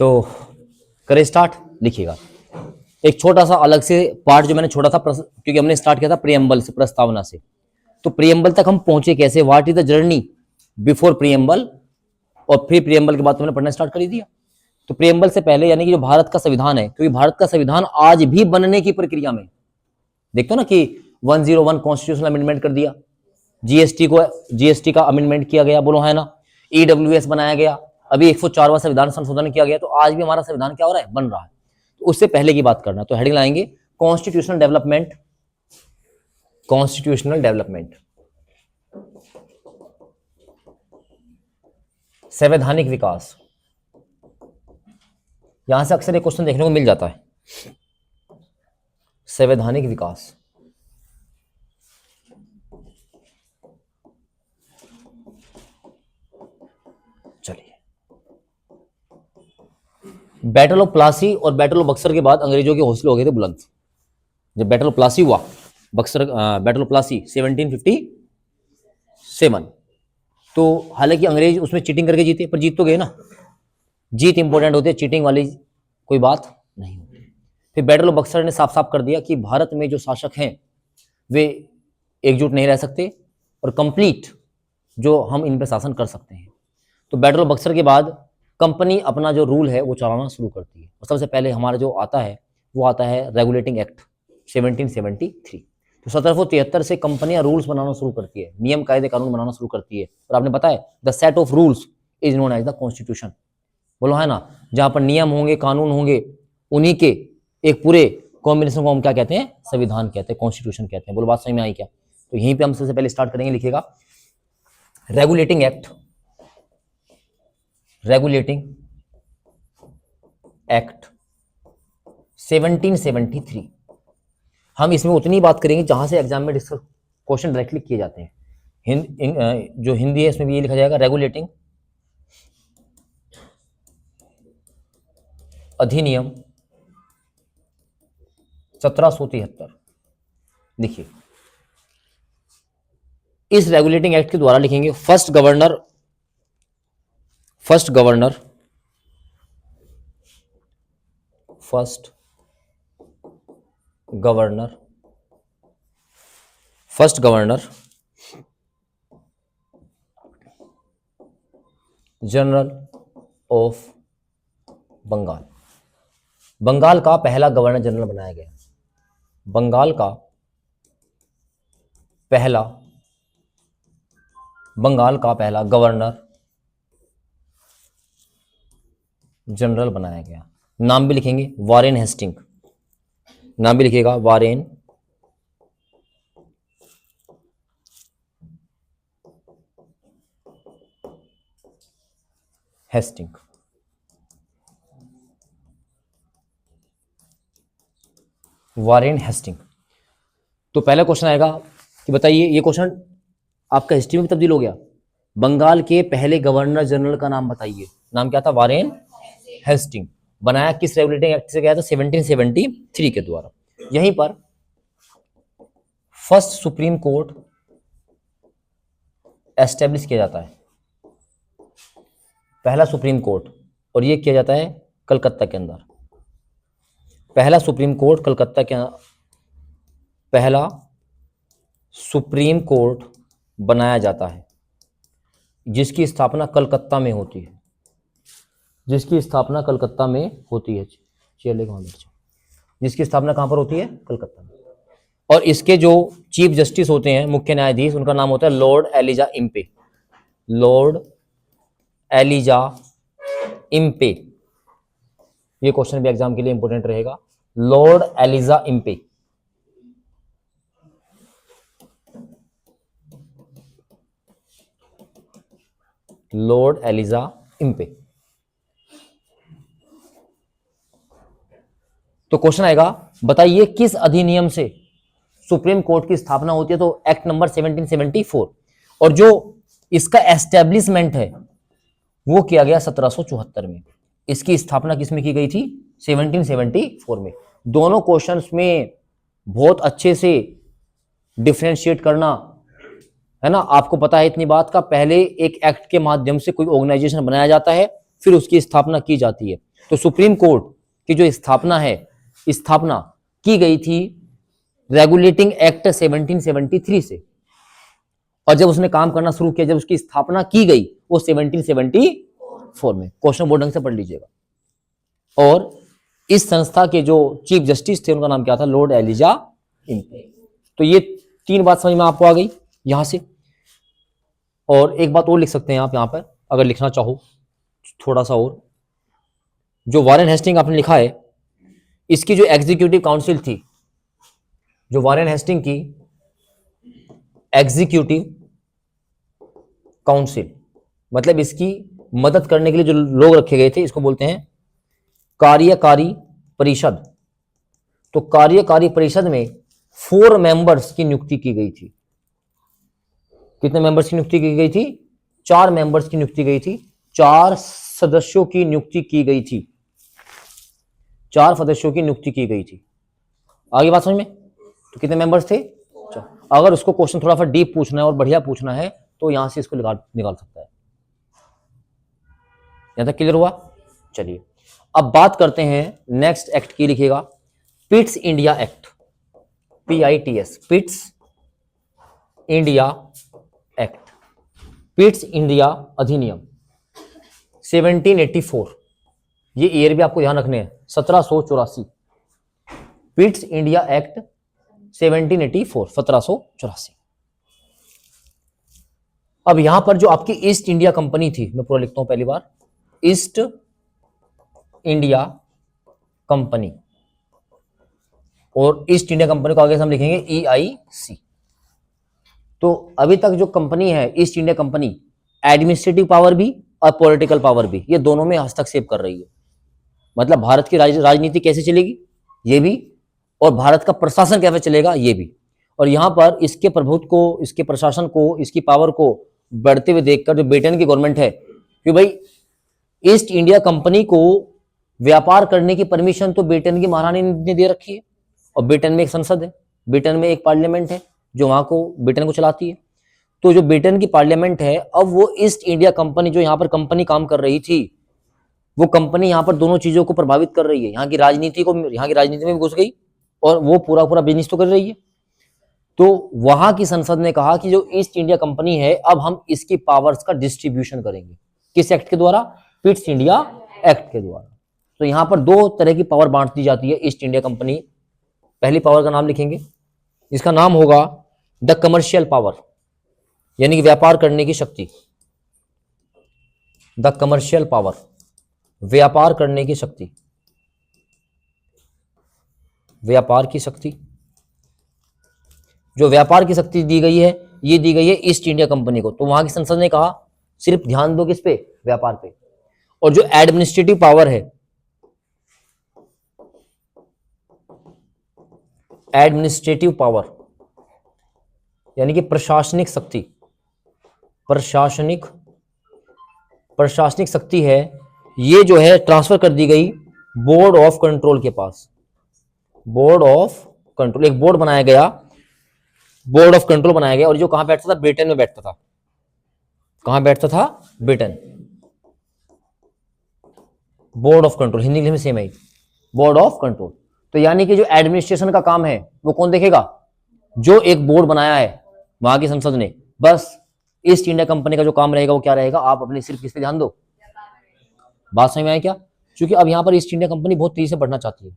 तो करें स्टार्ट। लिखिएगा एक छोटा सा अलग से पार्ट जो मैंने छोड़ा था, क्योंकि हमने स्टार्ट किया था प्रीएम्बल से, प्रस्तावना से। तो प्रीएम्बल तक हम पहुंचे कैसे, what is the journey before preamble, और फिर प्रीएम्बल के बाद तुमने पढ़ना स्टार्ट कर ही दिया। तो प्रीएम्बल से पहले यानी कि जो भारत का संविधान है, क्योंकि भारत का संविधान आज भी बनने की प्रक्रिया में, देखते हो ना कि 101 कॉन्स्टिट्यूशनल अमेंडमेंट कर दिया, जीएसटी का अमेंडमेंट किया गया, बोलो है ना, ईडब्ल्यूएस बनाया गया, अभी 104वां संविधान संशोधन किया गया। तो आज भी हमारा संविधान क्या हो रहा है, बन रहा है। तो उससे पहले की बात करना, तो हेडिंग लाएंगे कॉन्स्टिट्यूशनल डेवलपमेंट, कॉन्स्टिट्यूशनल डेवलपमेंट, संवैधानिक विकास। यहां से अक्सर एक क्वेश्चन देखने को मिल जाता है, संवैधानिक विकास। चलिए, बैटल ऑफ प्लासी और बैटल ऑफ बक्सर के बाद अंग्रेजों के हौसले हो गए थे बुलंद। जब बैटल ऑफ प्लासी हुआ, बक्सर बैटल ऑफ प्लासी 1757, तो हालांकि अंग्रेज उसमें चीटिंग करके जीते, पर जीत तो गए ना। जीत इंपॉर्टेंट होती है, चीटिंग वाली कोई बात नहीं होती। फिर बैटल ऑफ बक्सर ने साफ साफ कर दिया कि भारत में जो शासक हैं वे एकजुट नहीं रह सकते, और कंप्लीट जो हम इन पर शासन कर सकते हैं। तो बैटल ऑफ बक्सर के बाद कंपनी अपना जो रूल है वो चलाना शुरू करती है। और सबसे पहले हमारा जो आता है वो आता है रेगुलेटिंग एक्ट 1773। तो 1773 से कंपनियां रूल्स बनाना शुरू करती है, नियम कायदे कानून बनाना शुरू करती है। और आपने बताया the set of rules is known as the constitution, बोलो है ना, जहां पर नियम होंगे, कानून होंगे, उन्हीं के एक पूरे कॉम्बिनेशन को हम क्या कहते हैं, संविधान कहते हैं, कॉन्स्टिट्यूशन कहते हैं। बोलो बात समझ में आई क्या? तो यहीं पे हम सबसे पहले स्टार्ट करेंगे। लिखिएगा रेगुलेटिंग एक्ट, रेगुलेटिंग एक्ट 1773। हम इसमें उतनी बात करेंगे जहां से एग्जाम में डिस्कस क्वेश्चन डायरेक्टली किए जाते हैं। जो हिंदी है इसमें भी ये लिखा जाएगा रेगुलेटिंग अधिनियम 1773। देखिए, इस रेगुलेटिंग एक्ट के द्वारा लिखेंगे first governor general of Bengal. Bengal का पहला गवर्नर जनरल बनाया गया। बंगाल का पहला गवर्नर जनरल बनाया गया। नाम भी लिखेंगे वारेन हेस्टिंग, नाम भी लिखिएगा वारेन हेस्टिंग। Warren Hasting. तो पहला क्वेश्चन आएगा कि बताइए, ये क्वेश्चन आपका हिस्ट्री में भी तब्दील हो गया। बंगाल के पहले गवर्नर जनरल का नाम बताइए। नाम क्या था? Warren Hasting. बनाया किस रेगुलेटिंग एक्ट से गया था? 1773 के द्वारा। यहीं पर फर्स्ट सुप्रीम कोर्ट एस्टेब्लिश किया जाता है, पहला सुप्रीम कोर्ट, और ये किया जाता है कलकत्ता के अंदर। पहला सुप्रीम कोर्ट कलकत्ता के, पहला सुप्रीम कोर्ट बनाया जाता है जिसकी स्थापना कलकत्ता में होती है, जिसकी स्थापना कलकत्ता में होती है। चेयर लेके वहां बैठ जाओ। जिसकी स्थापना कहां पर होती है? कलकत्ता में। और इसके जो चीफ जस्टिस होते हैं, मुख्य न्यायाधीश, उनका नाम होता है Lord Elijah Impey. Lord Elijah Impey, ये क्वेश्चन भी एग्जाम के लिए इंपॉर्टेंट रहेगा। Lord Elijah Impey. Lord Elijah Impey. तो क्वेश्चन आएगा, बताइए किस अधिनियम से सुप्रीम कोर्ट की स्थापना होती है? तो एक्ट नंबर 1774। और जो इसका एस्टेब्लिशमेंट है वो किया गया 1774 में। इसकी स्थापना किसमें की गई थी? 1774 में। दोनों क्वेश्चंस में बहुत अच्छे से डिफरेंशिएट करना है ना। आपको पता है इतनी बात का, पहले एक एक्ट के माध्यम से कोई ऑर्गेनाइजेशन बनाया जाता है, फिर उसकी स्थापना की जाती है। तो सुप्रीम कोर्ट की जो स्थापना है, स्थापना की गई थी रेगुलेटिंग एक्ट 1773 से, और जब उसने काम करना शुरू किया, जब उसकी स्थापना की गई वो 1774 में। क्वेश्चन बोर्ड ढंग से पढ़ लीजिएगा। और इस संस्था के जो चीफ जस्टिस थे उनका नाम क्या था? Lord Elijah Impey. तो ये 3 बात समझ में आपको आ गई यहां से। और एक बात और लिख सकते हैं आप यहां पर, अगर लिखना चाहो थोड़ा सा और, जो वॉरेन हेस्टिंग आपने लिखा है, इसकी जो एग्जीक्यूटिव काउंसिल थी, जो वॉरेन हेस्टिंग की एग्जीक्यूटिव काउंसिल, मतलब इसकी मदद करने के लिए जो लोग रखे गए थे, इसको बोलते हैं कार्यकारी परिषद। तो कार्यकारी परिषद में 4 मेंबर्स की नियुक्ति की गई थी। कितने मेंबर्स की नियुक्ति की गई थी? 4 मेंबर्स की नियुक्ति गई थी। 4 सदस्यों की नियुक्ति की गई थी। 4 सदस्यों की नियुक्ति की गई थी। आगे बात समझ में? तो कितने मेंबर्स थे? 4। अगर उसको क्वेश्चन थोड़ा सा डीप पूछना है और बढ़िया पूछना है तो यहां से इसको निकाल सकता है। यहां तक क्लियर हुआ? चलिए अब बात करते हैं नेक्स्ट एक्ट की। लिखिएगा Pitt's India act, PITS, Pitt's India act, Pitt's India अधिनियम 1784। ये ईयर भी आपको ध्यान रखने हैं, 1784। Pitt's India act 1784, 1784। अब यहां पर जो आपकी ईस्ट इंडिया कंपनी थी, मैं पूरा लिखता हूं पहली बार, ईस्ट इंडिया कंपनी, और ईस्ट इंडिया कंपनी को आगे से हम लिखेंगे EIC। तो अभी तक जो कंपनी है east India company, administrative power भी और पॉलिटिकल पावर भी, ये दोनों में हस्तक्षेप कर रही है। मतलब भारत की राजनीति कैसे चलेगी ये भी, और भारत का प्रशासन कैसे चलेगा ये भी। और यहां पर इसके प्रभुत्व को, इसके प्रशासन को, इसकी पावर को बढ़ते हुए देखकर जो ब्रिटेन की गवर्नमेंट है कि भाई ईस्ट इंडिया कंपनी को व्यापार करने की परमिशन तो ब्रिटेन की महारानी ने दे रखी है, और ब्रिटेन में एक संसद है, ब्रिटेन में एक पार्लियामेंट है जो वहां को ब्रिटेन को चलाती है। तो जो ब्रिटेन की पार्लियामेंट है, अब वो ईस्ट इंडिया कंपनी, जो यहाँ पर कंपनी काम कर रही थी, वो कंपनी यहाँ पर दोनों चीजों को प्रभावित कर रही है। यहाँ की राजनीति में भी घुस गई और वो पूरा बिजनेस तो कर रही है। तो वहां की संसद ने कहा कि जो ईस्ट इंडिया कंपनी है, अब हम इसकी पावर्स का डिस्ट्रीब्यूशन करेंगे। किस एक्ट के द्वारा? पिट्स इंडिया एक्ट के द्वारा। तो यहां पर 2 तरह की पावर बांट दी जाती है ईस्ट इंडिया कंपनी। पहली पावर का नाम लिखेंगे, इसका नाम होगा द कमर्शियल पावर, यानी कि व्यापार करने की शक्ति। द कमर्शियल पावर, व्यापार करने की शक्ति, व्यापार की शक्ति। जो व्यापार की शक्ति दी गई है, ये दी गई है ईस्ट इंडिया कंपनी को। तो वहां की संसद ने कहा सिर्फ ध्यान दो किस पे? व्यापार पे। और जो एडमिनिस्ट्रेटिव पावर है, एडमिनिस्ट्रेटिव पावर यानी कि प्रशासनिक शक्ति, प्रशासनिक शक्ति है, ये जो है ट्रांसफर कर दी गई बोर्ड ऑफ कंट्रोल के पास। बोर्ड ऑफ कंट्रोल, एक बोर्ड बनाया गया, बोर्ड ऑफ कंट्रोल बनाया गया, और जो कहां बैठता था? ब्रिटेन में बैठता था। कहां बैठता था? Britain. Board of control, Hindi English में सेम है, बोर्ड ऑफ कंट्रोल। तो यानी कि जो एडमिनिस्ट्रेशन का काम है वो कौन देखेगा? जो एक बोर्ड बनाया है वहां की संसद ने। बस ईस्ट इंडिया कंपनी का जो काम रहेगा वो क्या रहेगा? आप अपने सिर्फ किस पे ध्यान दो? बात समझ में आया क्या? क्योंकि अब यहां पर ईस्ट इंडिया कंपनी बहुत तेजी से बढ़ना चाहती है।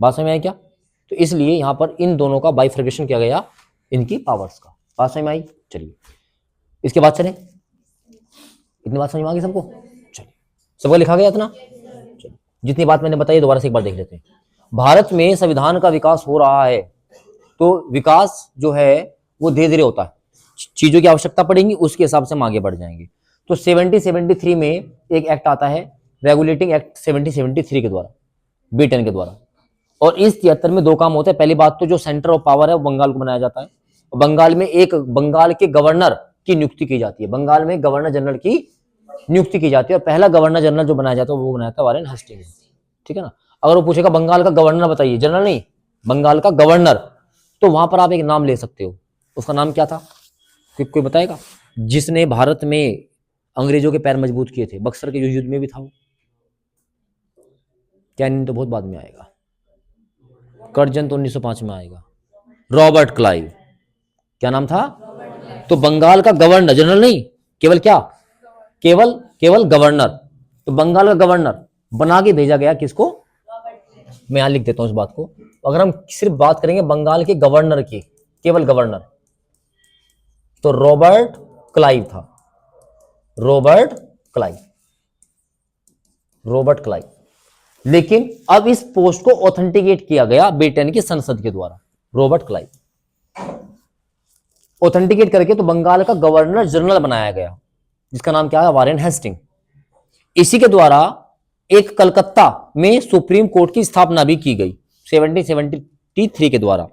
बात समझ में आया क्या? तो इसलिए यहां पर इन दोनों का बाइफर्केशन किया गया, इनकी पावर्स का। बात समझ में आई? चलिए इसके बाद चले, इतनी बात समझ में आ गई सबको? चलिए, सबको लिखा गया इतना? चलिए, जितनी बात मैंने बताई दोबारा से एक बार देख लेते हैं। भारत में संविधान का विकास हो रहा है, तो विकास जो है वो धीरे धीरे होता है, चीजों की आवश्यकता पड़ेगी, उसके हिसाब से हम आगे बढ़ जाएंगे। तो 1773 में एक एक्ट आता है, रेगुलेटिंग एक्ट 1773 के द्वारा, ब्रिटेन के द्वारा। और इस 73 में 2 काम होते हैं। पहली बात तो जो सेंटर ऑफ पावर है वो बंगाल को बनाया जाता है, और बंगाल में एक बंगाल के गवर्नर की नियुक्ति की जाती है। बंगाल में गवर्नर जनरल की नियुक्ति की जाती है, और पहला गवर्नर जनरल जो बनाया जाता है वो बनाया था वॉरेन हेस्टिंग्स। ठीक है ना? अगर वो पूछेगा बंगाल का गवर्नर बताइए, जनरल नहीं, बंगाल का गवर्नर, तो वहां पर आप एक नाम ले सकते हो। उसका नाम क्या था? कोई बताएगा? जिसने भारत में अंग्रेजों के पैर मजबूत किए थे, बक्सर के युद्ध में भी था वो। कैनिंग तो बहुत बाद में आएगा, कर्जन तो 1905 में आएगा। रॉबर्ट क्लाइव, क्या नाम था? तो बंगाल का गवर्नर, जनरल नहीं, केवल क्या, केवल गवर्नर। तो बंगाल का गवर्नर बना के भेजा गया किसको? मैं यहां लिख देता हूं इस बात को। अगर हम सिर्फ बात करेंगे बंगाल के गवर्नर की, केवल गवर्नर, तो रॉबर्ट क्लाइव था, रॉबर्ट क्लाइव। लेकिन अब इस पोस्ट को ऑथेंटिकेट किया गया ब्रिटेन की संसद के द्वारा, रॉबर्ट क्लाइव ऑथेंटिकेट करके तो बंगाल का गवर्नर जनरल बनाया गया, जिसका नाम क्या है? Warren Hasting. इसी के द्वारा एक कलकत्ता में सुप्रीम कोर्ट की स्थापना भी की गई 1773 के द्वारा,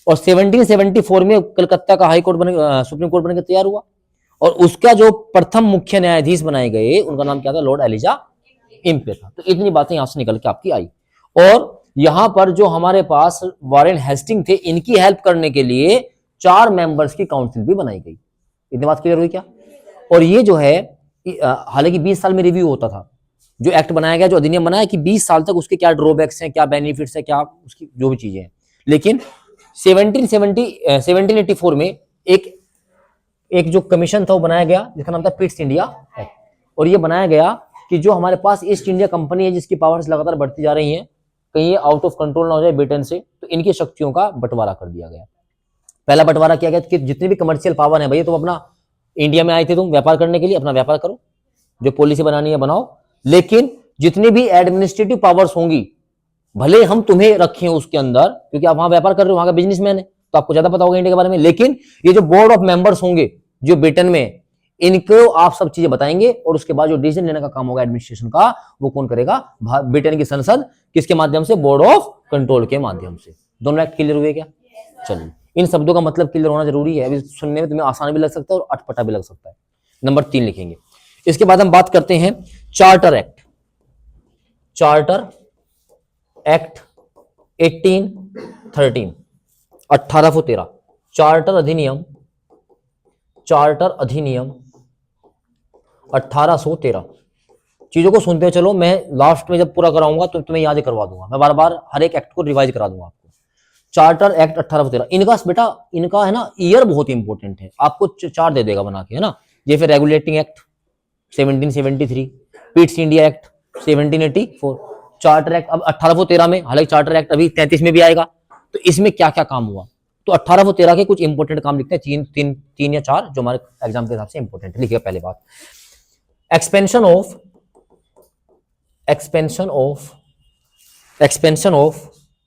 और 1774 में कलकत्ता का हाई कोर्ट सुप्रीम कोर्ट बनकर तैयार हुआ। और उसका जो प्रथम मुख्य न्यायाधीश बनाए गए, उनका नाम क्या था? लॉर्ड एलिजा इम्पे था। तो इतनी बातें यहां से निकल के आपकी आई। और यहां पर जो हमारे पास वारेन हेस्टिंग थे, इनकी हेल्प करने के लिए 4 मेंबर्स की काउंसिल भी बनाई गई। इतनी बात क्लियर हुई क्या? और ये जो है, हालांकि 20 साल में रिव्यू होता था। जो एक्ट बनाया गया, जो अधिनियम बनाया, कि 20 साल तक उसके क्या ड्रॉबैक्स हैं, क्या बेनिफिट्स हैं, क्या उसकी जो भी चीजें हैं। लेकिन 1784 में एक जो कमीशन था वो बनाया गया, जिसका नाम था पिट्स इंडिया एक्ट। और ये बनाया गया कि जो हमारे पास ईस्ट इंडिया कंपनी है, जिसकी पावर्स लगातार बढ़ती जा रही हैं, कहीं ये आउट ऑफ कंट्रोल ना हो जाए ब्रिटेन से, तो इनकी शक्तियों का बंटवारा कर दिया गया। पहला बंटवारा किया गया कि जितनी भी कमर्शियल पावर है, भैया तुम अपना, इंडिया में आए थे तुम व्यापार करने के लिए, अपना व्यापार करो, जो पॉलिसी बनानी है बनाओ, लेकिन जितनी भी एडमिनिस्ट्रेटिव पावर्स होंगी, भले हम तुम्हें रखें उसके अंदर, क्योंकि आप वहां व्यापार कर रहे हो, वहां का बिजनेसमैन है, तो आपको ज्यादा पता होगा इंडिया के बारे में। लेकिन ये जो बोर्ड ऑफ मेंबर्स होंगे जो ब्रिटेन में, इनको आप सब चीजें बताएंगे, और उसके बाद जो डिसीजन लेने का काम होगा एडमिनिस्ट्रेशन का, वो कौन करेगा? ब्रिटेन की संसद। किसके माध्यम से? बोर्ड ऑफ कंट्रोल के माध्यम से। दोनों एक्ट क्लियर हुए क्या? चलिए, इन शब्दों का मतलब क्लियर होना जरूरी है, अभी सुनने में तुम्हें आसान भी लग सकता है और अटपटा भी लग सकता है। नंबर 3 लिखेंगे। इसके बाद हम बात करते हैं charter act. Charter act 1813, 1813, charter अधिनियम 1813। चीजों को सुनते चलो, मैं लास्ट में जब पूरा कराऊंगा तो तुम्हें याद करवा दूंगा, मैं बार बार हर एक एक्ट को रिवाइज करा दूंगा आपको। चार्टर एक्ट 1813, इनका बेटा, इनका है ना ईयर बहुत इंपॉर्टेंट है, आपको 4 दे देगा बना के, है ना। ये फिर regulating act 1773, Pitt's India act 1784, charter act अब 1813 में। हालांकि चार्टर एक्ट अभी 33 में भी आएगा, तो इसमें क्या क्या काम हुआ, तो 1813 के कुछ इंपॉर्टेंट काम लिखते हैं, तीन या 4, जो हमारे एग्जाम के हिसाब से इंपॉर्टेंट है। लिखिए पहले बात, expansion of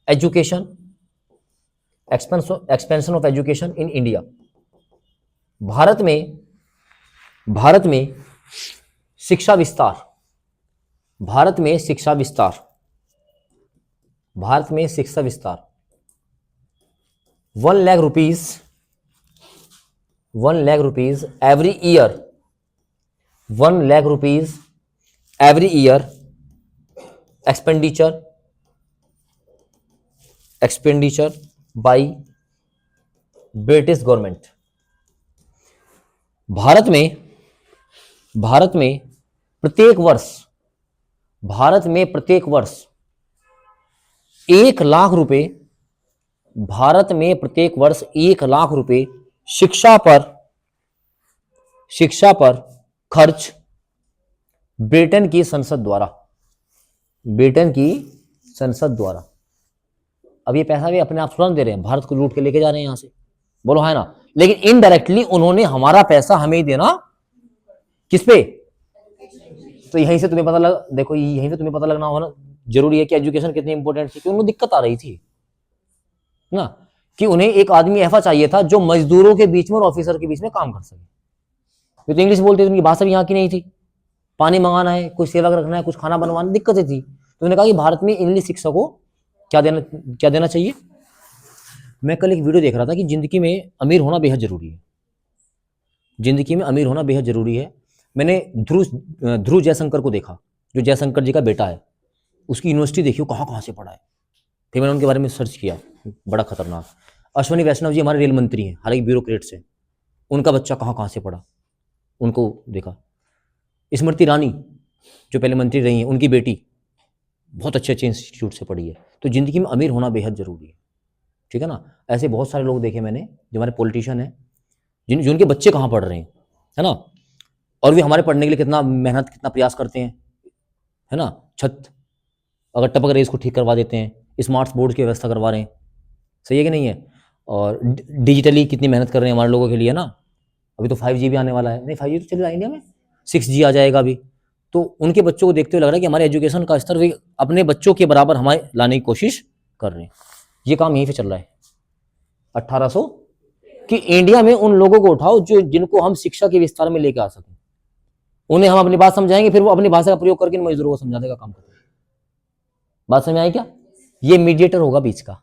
education, expansion of education in India. Bharat में शिक्षा विस्तार, भारत में शिक्षा विस्तार 1 lakh rupees every year, 1 lakh rupees every year expenditure by British government. Bharat में प्रत्येक वर्ष 1 लाख रुपए, भारत में प्रत्येक वर्ष 1 लाख रुपए शिक्षा पर खर्च ब्रिटेन की संसद द्वारा। अब ये पैसा भी अपने आप तुरंत दे रहे हैं, भारत को लूट के लेके जा रहे हैं यहां से, बोलो है ना। लेकिन इनडायरेक्टली उन्होंने हमारा पैसा हमें ही देना, किस पे? तो यहीं से तुम्हें पता लग, देखो यहीं से तुम्हें पता लगना होना जरूरी है कि एजुकेशन कितनी इंपॉर्टेंट थी, क्योंकि उनको दिक्कत आ रही थी ना, कि उन्हें एक आदमी ऐसा चाहिए था जो मजदूरों के बीच में और ऑफिसर के बीच में काम कर सके। तो इंग्लिश बोलते थे, उनकी भाषा भी यहाँ की नहीं थी, पानी मंगाना है, कुछ सेवक रखना है, कुछ खाना बनवाना, दिक्कतें थी। तो उन्होंने कहा कि भारत में इंग्लिश शिक्षा को क्या देना चाहिए। मैं कल एक वीडियो देख रहा था कि जिंदगी में अमीर होना बेहद जरूरी है। मैंने ध्रुव जयशंकर को देखा, जो जयशंकर जी का बेटा है, उसकी यूनिवर्सिटी देखियो कहाँ से पढ़ा है। फिर मैंने उनके बारे में सर्च किया, बड़ा खतरनाक। अश्विनी वैष्णव जी हमारे रेल मंत्री हैं, हालांकि ब्यूरोक्रेट से, उनका बच्चा कहाँ से पढ़ा, उनको देखा। स्मृति ईरानी जो पहले मंत्री रही हैं, उनकी बेटी बहुत अच्छे अच्छे इंस्टीट्यूट से पढ़ी है। तो जिंदगी में अमीर होना बेहद जरूरी है, ठीक है ना। ऐसे बहुत सारे लोग देखे मैंने जो हमारे पॉलिटिशियन हैं, जिनके बच्चे कहाँ पढ़ रहे हैं, है ना, और भी हमारे पढ़ने के लिए कितना मेहनत, कितना प्रयास करते हैं, है ना। छत अगर टपक रही है इसको ठीक करवा देते हैं, स्मार्ट बोर्ड की व्यवस्था करवा रहे हैं, सही है कि नहीं है। और डिजिटली कितनी मेहनत कर रहे हैं हमारे लोगों के लिए ना। अभी तो 5G भी आने वाला है, नहीं 5G तो चल रहा है इंडिया में, 6G आ जाएगा अभी। तो उनके बच्चों को देखते हुए लग रहा है कि हमारे एजुकेशन का स्तर वे अपने बच्चों के बराबर हमारे लाने की कोशिश कर रहे हैं। ये काम यहीं पे चल रहा है। 1800 कि इंडिया में उन लोगों को उठाओ जो जिनको हम शिक्षा के विस्तार में लेके आ सकें, उन्हें हम अपनी बात समझाएंगे, फिर वो अपनी भाषा का प्रयोग करके इन मजदूरों को समझाने का काम करेंगे। बात समझ में आई क्या। ये मीडिएटर होगा बीच का।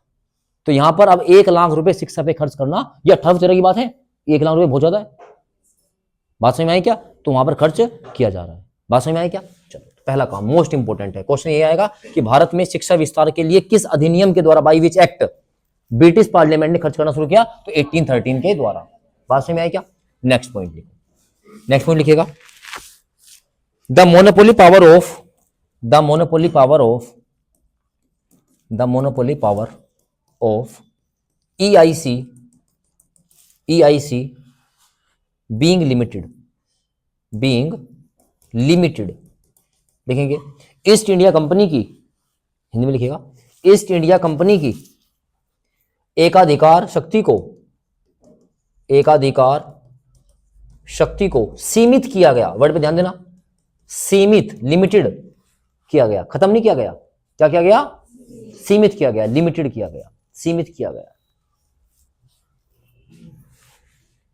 तो यहां पर अब 1 लाख रुपए शिक्षा पे खर्च करना यह 18 तरह की बात है। 1 लाख रुपए बहुत ज्यादा है। बात समझ में आई क्या। तो वहां पर खर्च किया जा रहा है। बात समझ में आई क्या। चलो पहला काम मोस्ट इंपोर्टेंट है। क्वेश्चन ये आएगा कि भारत में शिक्षा विस्तार के लिए किस अधिनियम के द्वारा, by which act British parliament ने खर्च करना शुरू किया। तो 1813 के द्वारा। बात समझ में आई क्या। नेक्स्ट पॉइंट लिखो। नेक्स्ट पॉइंट लिखिएगा, the monopoly power of EIC being limited लिखेंगे ईस्ट इंडिया कंपनी की, हिंदी में लिखिएगा, ईस्ट इंडिया कंपनी की एकाधिकार शक्ति को सीमित किया गया। वर्ड पे ध्यान देना, सीमित, लिमिटेड किया गया, खत्म नहीं किया गया। क्या किया गया। सीमित किया गया, लिमिटेड किया गया, सीमित किया गया।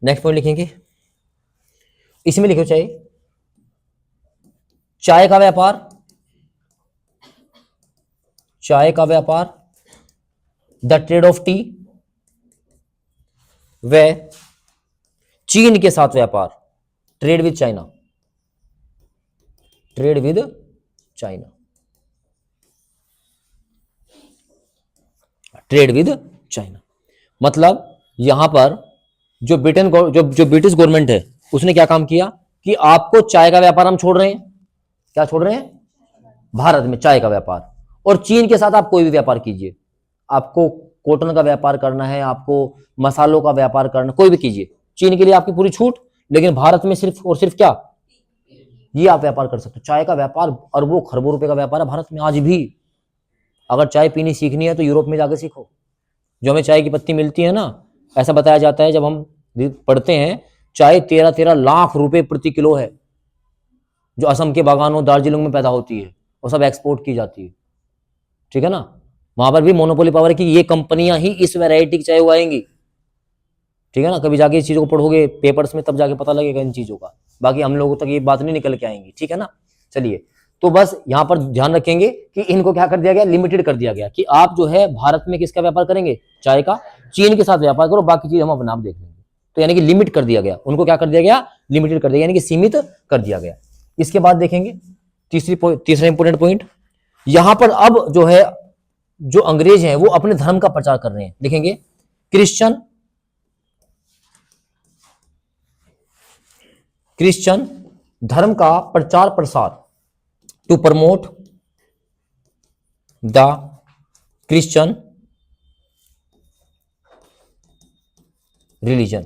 नेक्स्ट पॉइंट लिखेंगे, इसमें लिखो चाय का व्यापार, द ट्रेड ऑफ टी, व चीन के साथ व्यापार, ट्रेड विद चाइना। मतलब यहां पर जो ब्रिटिश गवर्नमेंट है उसने क्या काम किया कि आपको चाय का व्यापार हम छोड़ रहे हैं। क्या छोड़ रहे हैं। भारत में चाय का व्यापार, और चीन के साथ आप कोई भी व्यापार कीजिए। आपको कॉटन का व्यापार करना है, आपको मसालों का व्यापार करना, कोई भी कीजिए, चीन के लिए आपकी पूरी छूट। लेकिन भारत में सिर्फ और सिर्फ क्या, ये आप व्यापार कर सकते हो। चाय का व्यापार अरबों खरबों रुपए का व्यापार है भारत में आज भी। अगर चाय पीनी सीखनी है तो यूरोप में जाकर सीखो। जो हमें चाय की पत्ती मिलती है ना, ऐसा बताया जाता है जब हम पढ़ते हैं, चाय 13 लाख रुपए प्रति किलो है, जो असम के बागानों, दार्जिलिंग में पैदा होती है और सब एक्सपोर्ट की जाती है, ठीक है ना। वहां पर भी मोनोपोली पावर है कि ये कंपनियां ही इस वैरायटी की चाय उगाएंगी, ठीक है ना। कभी जाके इस चीजों को पढ़ोगे पेपर्स में, तब जाके पता लगेगा इन चीजों का। बाकी हम लोगों तक ये बात नहीं निकल के आएंगी, ठीक है ना। चलिए, तो बस यहां पर ध्यान रखेंगे कि इनको क्या कर दिया गया, लिमिटेड कर दिया गया कि आप जो है भारत में किसका व्यापार करेंगे, चाय का। चीन के साथ व्यापार करो, बाकी चीज हम अपने आप देख लेंगे। तो यानी कि लिमिट कर दिया गया उनको, क्या कर दिया गया, लिमिटेड कर दिया, यानी कि सीमित कर दिया गया। इसके बाद देखेंगे तीसरा इंपोर्टेंट पॉइंट, यहां पर अब जो है जो अंग्रेज हैं वो अपने धर्म का प्रचार कर रहे हैं। लिखेंगे क्रिश्चियन धर्म का प्रचार प्रसार, to promote the Christian religion,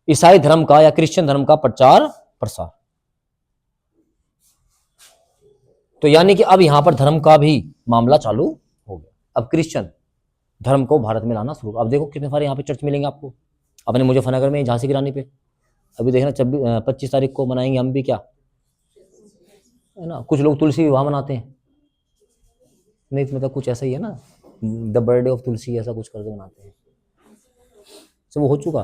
ईसाई धर्म का या क्रिश्चियन धर्म का प्रचार प्रसार। तो यानी कि अब यहां पर धर्म का भी मामला चालू हो गया। अब क्रिश्चियन धर्म को भारत में लाना शुरू। अब देखो कितने सारे यहाँ पे चर्च मिलेंगे आपको। अपने मुजफ्फरनगर में झांसी की रानी पे अभी देखना 25 तारीख को मनाएंगे हम भी, क्या है ना। कुछ लोग तुलसी विवाह मनाते हैं, नहीं तो मतलब कुछ ऐसा ही है ना, द बर्थडे ऑफ तुलसी, ऐसा कुछ करके मनाते हैं। सब वो हो चुका,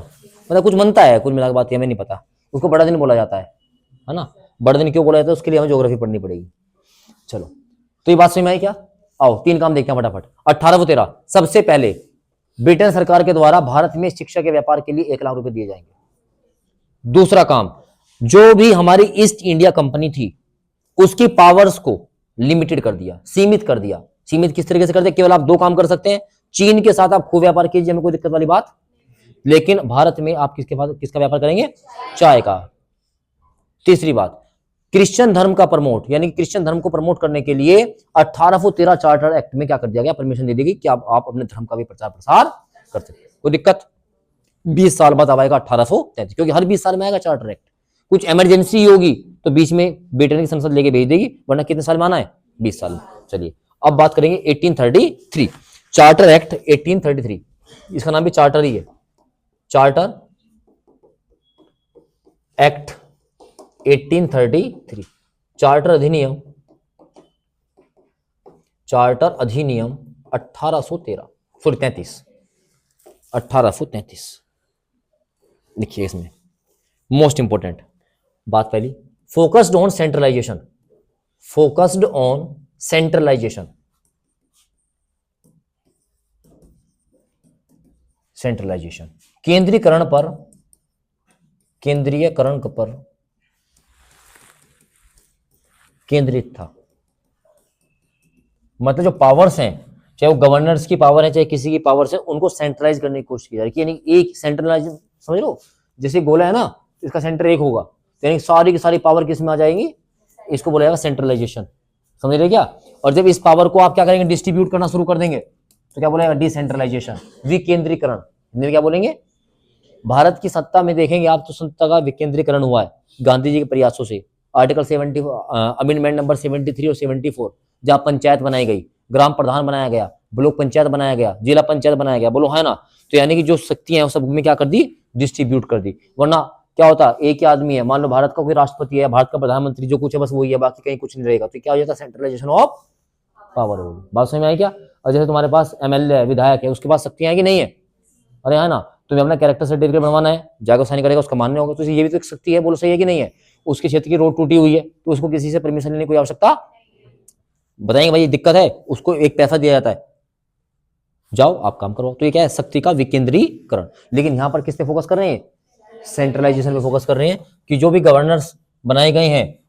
मतलब कुछ मनता है, कुल मिला के बात हमें नहीं पता। उसको बड़ा दिन बोला जाता है ना। बड़ा दिन क्यों बोला जाता है उसके लिए हमें ज्योग्राफी पढ़नी पड़ेगी। चलो, तो ये बात समझ में आई क्या। आओ 3 काम देखते हैं फटाफट। 1813 सबसे पहले ब्रिटेन सरकार के द्वारा भारत में शिक्षा के व्यापार के लिए 1 लाख रुपए दिए जाएंगे। दूसरा काम, जो भी हमारी ईस्ट इंडिया कंपनी थी उसकी पावर्स को लिमिटेड कर दिया, सीमित कर दिया। सीमित किस तरीके से कर दिया, केवल आप 2 काम कर सकते हैं, चीन के साथ आप खूब व्यापार कीजिए, हमें कोई दिक्कत वाली बात लेकिन भारत में आप किसका व्यापार करेंगे? चाय का। तीसरी बात, क्रिश्चियन धर्म का प्रमोट, यानी कि क्रिश्चियन धर्म को प्रमोट करने के लिए 1813 चार्टर एक्ट में क्या कर दिया गया? परमिशन दे दी गई कि आप अपने धर्म का भी प्रचार प्रसार कर सकते हैं। कोई दिक्कत? 20 साल बाद आएगा 1833, क्योंकि हर 20 साल में आएगा चार्टर एक्ट। कुछ इमरजेंसी होगी तो बीच में ब्रिटेन की संसद लेके भेज देगी, वरना कितने साल में आना है? 20 साल में। चलिए अब बात करेंगे 1833, चार्टर एक्ट 1833, इसका नाम भी चार्टर ही है, चार्टर एक्ट 1833, चार्टर अधिनियम 1833 लिखिए। इसमें मोस्ट इंपोर्टेंट बात पहली, focused on centralisation, focused on centralisation, centralisation, केंद्रीकरण पर केंद्रित था। मतलब जो पावर्स हैं, चाहे वो गवर्नर्स की पावर है, चाहे किसी की पावर्स है, उनको सेंट्रलाइज करने की कोशिश की जा रही है। यानी एक सेंट्रलाइज, समझ लो जैसे गोला है ना, इसका सेंटर एक होगा, यानी सारी की सारी पावर किस में आ जाएंगी? इसको बोला जाएगा सेंट्रलाइजेशन, समझ रहे क्या? और जब इस पावर को आप क्या करेंगे? डिस्ट्रीब्यूट करना शुरू कर देंगे, तो क्या बोलेगा? डिसेंट्रलाइजेशन, विकेंद्रीकरण। हिंदी में क्या बोलेंगे? भारत की सत्ता में देखेंगे आप तो सत्ता का विकेंद्रीकरण हुआ है गांधी जी के प्रयासों से। आर्टिकल 70 अमेंडमेंट नंबर 73 और 74, जहां पंचायत बनाई गई, ग्राम प्रधान बनाया गया, ब्लॉक पंचायत बनाया गया, जिला पंचायत बनाया गया, बोलो है ना? तो यानी कि जो शक्तियां हैं सब में क्या कर दी? डिस्ट्रीब्यूट कर दी। वरना क्या होता? एक ही आदमी है, मान लो भारत का कोई राष्ट्रपति है, भारत का प्रधानमंत्री, जो कुछ है बस वही है, बाकी कहीं कुछ नहीं रहेगा, तो क्या हो जाता? सेंट्रलाइजेशन ऑफ पावर होगी। बात समझ में आई क्या? और जैसे तुम्हारे पास एमएलए है, विधायक है, उसके पास शक्तियां है कि नहीं है? अरे है ना, तुम्हें अपना कैरेक्टर सर्टिफिकेट बनवाना है, जाकर साइन करेगा, उसका मान्य होगा, तो ये भी तो एक शक्ति है, बोलो सही है कि नहीं है? उसके क्षेत्र की रोड टूटी हुई है तो उसको किसी से परमिशन लेने की कोई आवश्यकता, बताएंगे भाई ये दिक्कत है, उसको एक पैसा दिया जाता है, जाओ आप काम करो। तो ये क्या है? शक्ति का विकेंद्रीकरण। लेकिन यहां पर किस पे फोकस कर रहे हैं? सेंट्रलाइजेशन पे फोकस कर रहे हैं कि जो भी गवर्नर्स बनाए गए हैं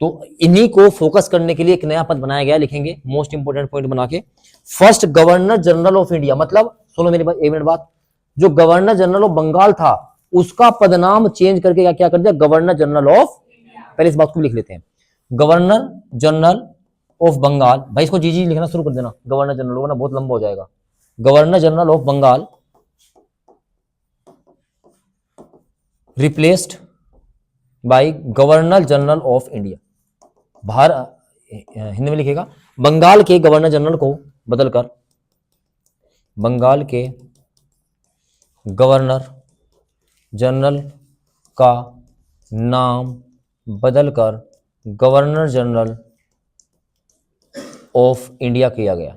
तो इन्हीं को फोकस करने के लिए एक नया पद बनाया गया, लिखेंगे मोस्ट इंपोर्टेंट पॉइंट बना के, first governor general of India. मतलब सुनो मेरी बात, 1 मिनट बात, जो गवर्नर जनरल ऑफ बंगाल था उसका पदनाम चेंज करके क्या कर दिया? गवर्नर जनरल ऑफ, पहले इस बात को लिख लेते हैं, गवर्नर जनरल ऑफ बंगाल। भाई इसको जी लिखना शुरू कर देना, गवर्नर जनरल होगा ना, बहुत लंबा हो जाएगा। Governor general of Bengal replaced by governor general of India. Hindi में लिखेगा, बंगाल के गवर्नर जनरल को बदलकर, बंगाल के गवर्नर जनरल का नाम बदलकर गवर्नर जनरल ऑफ इंडिया किया गया,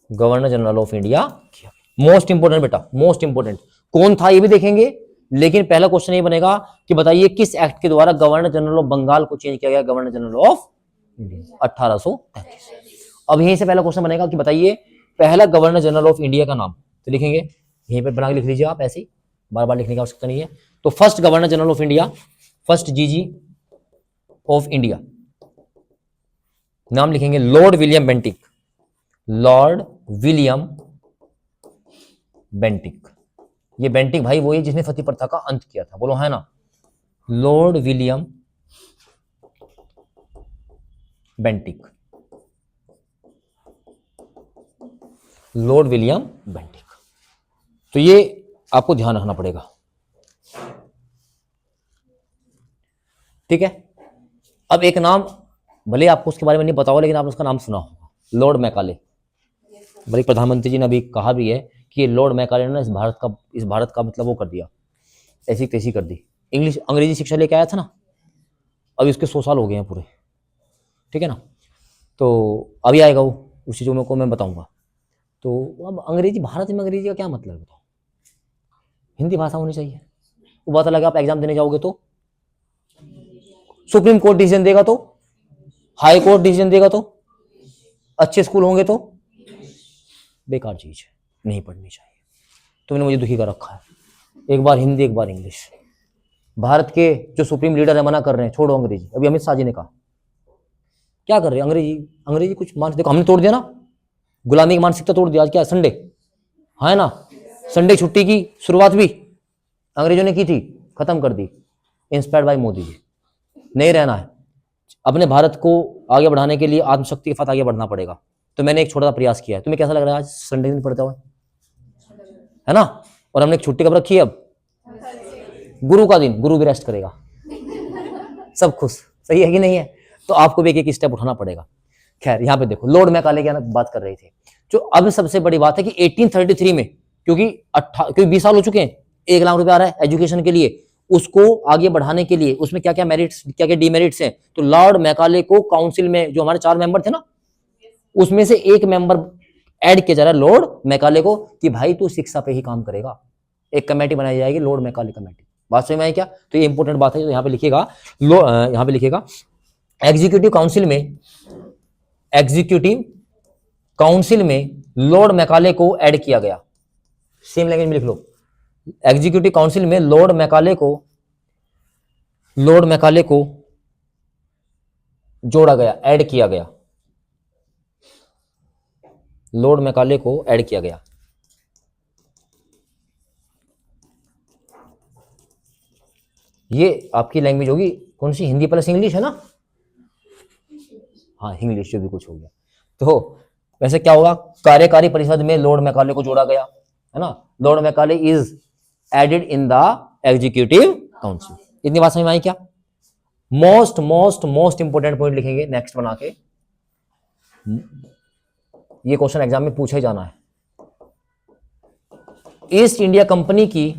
गवर्नर जनरल ऑफ इंडिया किया। मोस्ट इंपोर्टेंट बेटा, मोस्ट इंपोर्टेंट। कौन था ये भी देखेंगे, लेकिन पहला क्वेश्चन ये बनेगा कि बताइए किस एक्ट के द्वारा गवर्नर जनरल ऑफ बंगाल को चेंज किया गया गवर्नर जनरल ऑफ इंडिया? 1833। अब यहीं से पहला क्वेश्चन बनेगा कि बताइए पहला गवर्नर जनरल ऑफ इंडिया का नाम, तो लिखेंगे यहीं पे बना के लिख लीजिए आप, ऐसे ही बार बार लिखने की आवश्यकता नहीं है। तो first governor general of India, first जीजी ऑफ इंडिया, नाम लिखेंगे Lord William Bentinck, Lord William Bentinck. ये बेंटिक भाई वो है जिसने सती प्रथा का अंत किया था, बोलो है ना? Lord William Bentinck, Lord William Bentinck. तो ये आपको ध्यान रखना पड़ेगा, ठीक है? अब एक नाम, भले आपको उसके बारे में नहीं पता हो, लेकिन आपने उसका नाम सुना होगा, लॉर्ड मैकाले। बल्कि प्रधानमंत्री जी ने अभी कहा भी है कि लॉर्ड मैकाले ने इस भारत का मतलब वो कर दिया, ऐसी तैसी कर दी। इंग्लिश अंग्रेजी शिक्षा लेके आया था ना, अभी उसके 100 साल हो गए हैं पूरे, ठीक है ना? तो अभी आएगा वो, उस चीज़ों को मैं बताऊंगा। तो अब अंग्रेजी, भारत में अंग्रेजी का क्या मतलब है बताओ? हिंदी भाषा होनी चाहिए। वो बात अलग है, आप एग्जाम देने जाओगे तो सुप्रीम कोर्ट डिसीजन देगा, तो हाई कोर्ट डिसीजन देगा, तो अच्छे स्कूल होंगे, तो बेकार चीज है, नहीं पढ़नी चाहिए। तुमने मुझे दुखी कर रखा है, एक बार हिंदी एक बार इंग्लिश। भारत के जो सुप्रीम लीडर है मना कर रहे हैं, छोड़ो अंग्रेजी। अभी अमित शाह जी ने कहा, क्या कर रहे हैं? अंग्रेजी कुछ मान, देखो हमने तोड़ दिया ना, गुलामी की मानसिकता तोड़ दिया। आज क्या है? संडे, हाँ ना, संडे छुट्टी की शुरुआत भी अंग्रेजों ने की थी, खत्म कर दी, इंस्पायर्ड बाय मोदी जी। नहीं रहना है, अपने भारत को आगे बढ़ाने के लिए आत्मशक्ति के साथ आगे बढ़ना पड़ेगा। तो मैंने एक छोटा सा प्रयास किया है। तुम्हें कैसा लग रहा है आज संडे दिन पढ़ता हुआ, है ना? और हमने एक छुट्टी कब रखी है? अब गुरु का दिन, गुरु भी रेस्ट करेगा, सब खुश। सही है कि नहीं है? तो आपको भी एक एक स्टेप उठाना पड़ेगा। खैर, यहाँ पे देखो लॉर्ड मैकाले की बात कर रहे थे। जो अब सबसे बड़ी बात है कि 1833 में, क्योंकि 20 साल हो चुके हैं, 1 लाख रुपए आ रहा है एजुकेशन के लिए, उसको आगे बढ़ाने के लिए उसमें क्या क्या मेरिट्स, क्या क्या डिमेरिट्स हैं। तो लॉर्ड मैकाले को काउंसिल में, जो हमारे 4 मेंबर थे ना, उसमें से एक मेंबर ऐड किया जा रहा है लॉर्ड मैकाले को, कि भाई तू शिक्षा पे ही काम करेगा। एक कमेटी बनाई जाएगी, लॉर्ड मैकाले कमेटी। बात समझ में आई क्या? तो ये इंपॉर्टेंट बात है। तो यहाँ पे लिखिएगा, यहाँ पे लिखिएगा एग्जीक्यूटिव काउंसिल में लॉर्ड मैकाले को ऐड किया गया। सेम लैंग्वेज में लिख लो, एग्जीक्यूटिव काउंसिल में लॉर्ड मैकाले को जोड़ा गया, ऐड किया गया, लॉर्ड मैकाले को ऐड किया गया। ये आपकी लैंग्वेज होगी कौन सी? हिंदी प्लस इंग्लिश, है ना? हाँ, इंग्लिश जो भी कुछ हो गया। तो वैसे क्या होगा, कार्यकारी परिषद में लॉर्ड मैकाले को जोड़ा गया, है ना? Lord Macaulay is added in the executive council. इतनी बात समझ में आई क्या? Most most most important point लिखेंगे नेक्स्ट बना के, ये क्वेश्चन एग्जाम में पूछा ही जाना है। ईस्ट इंडिया कंपनी की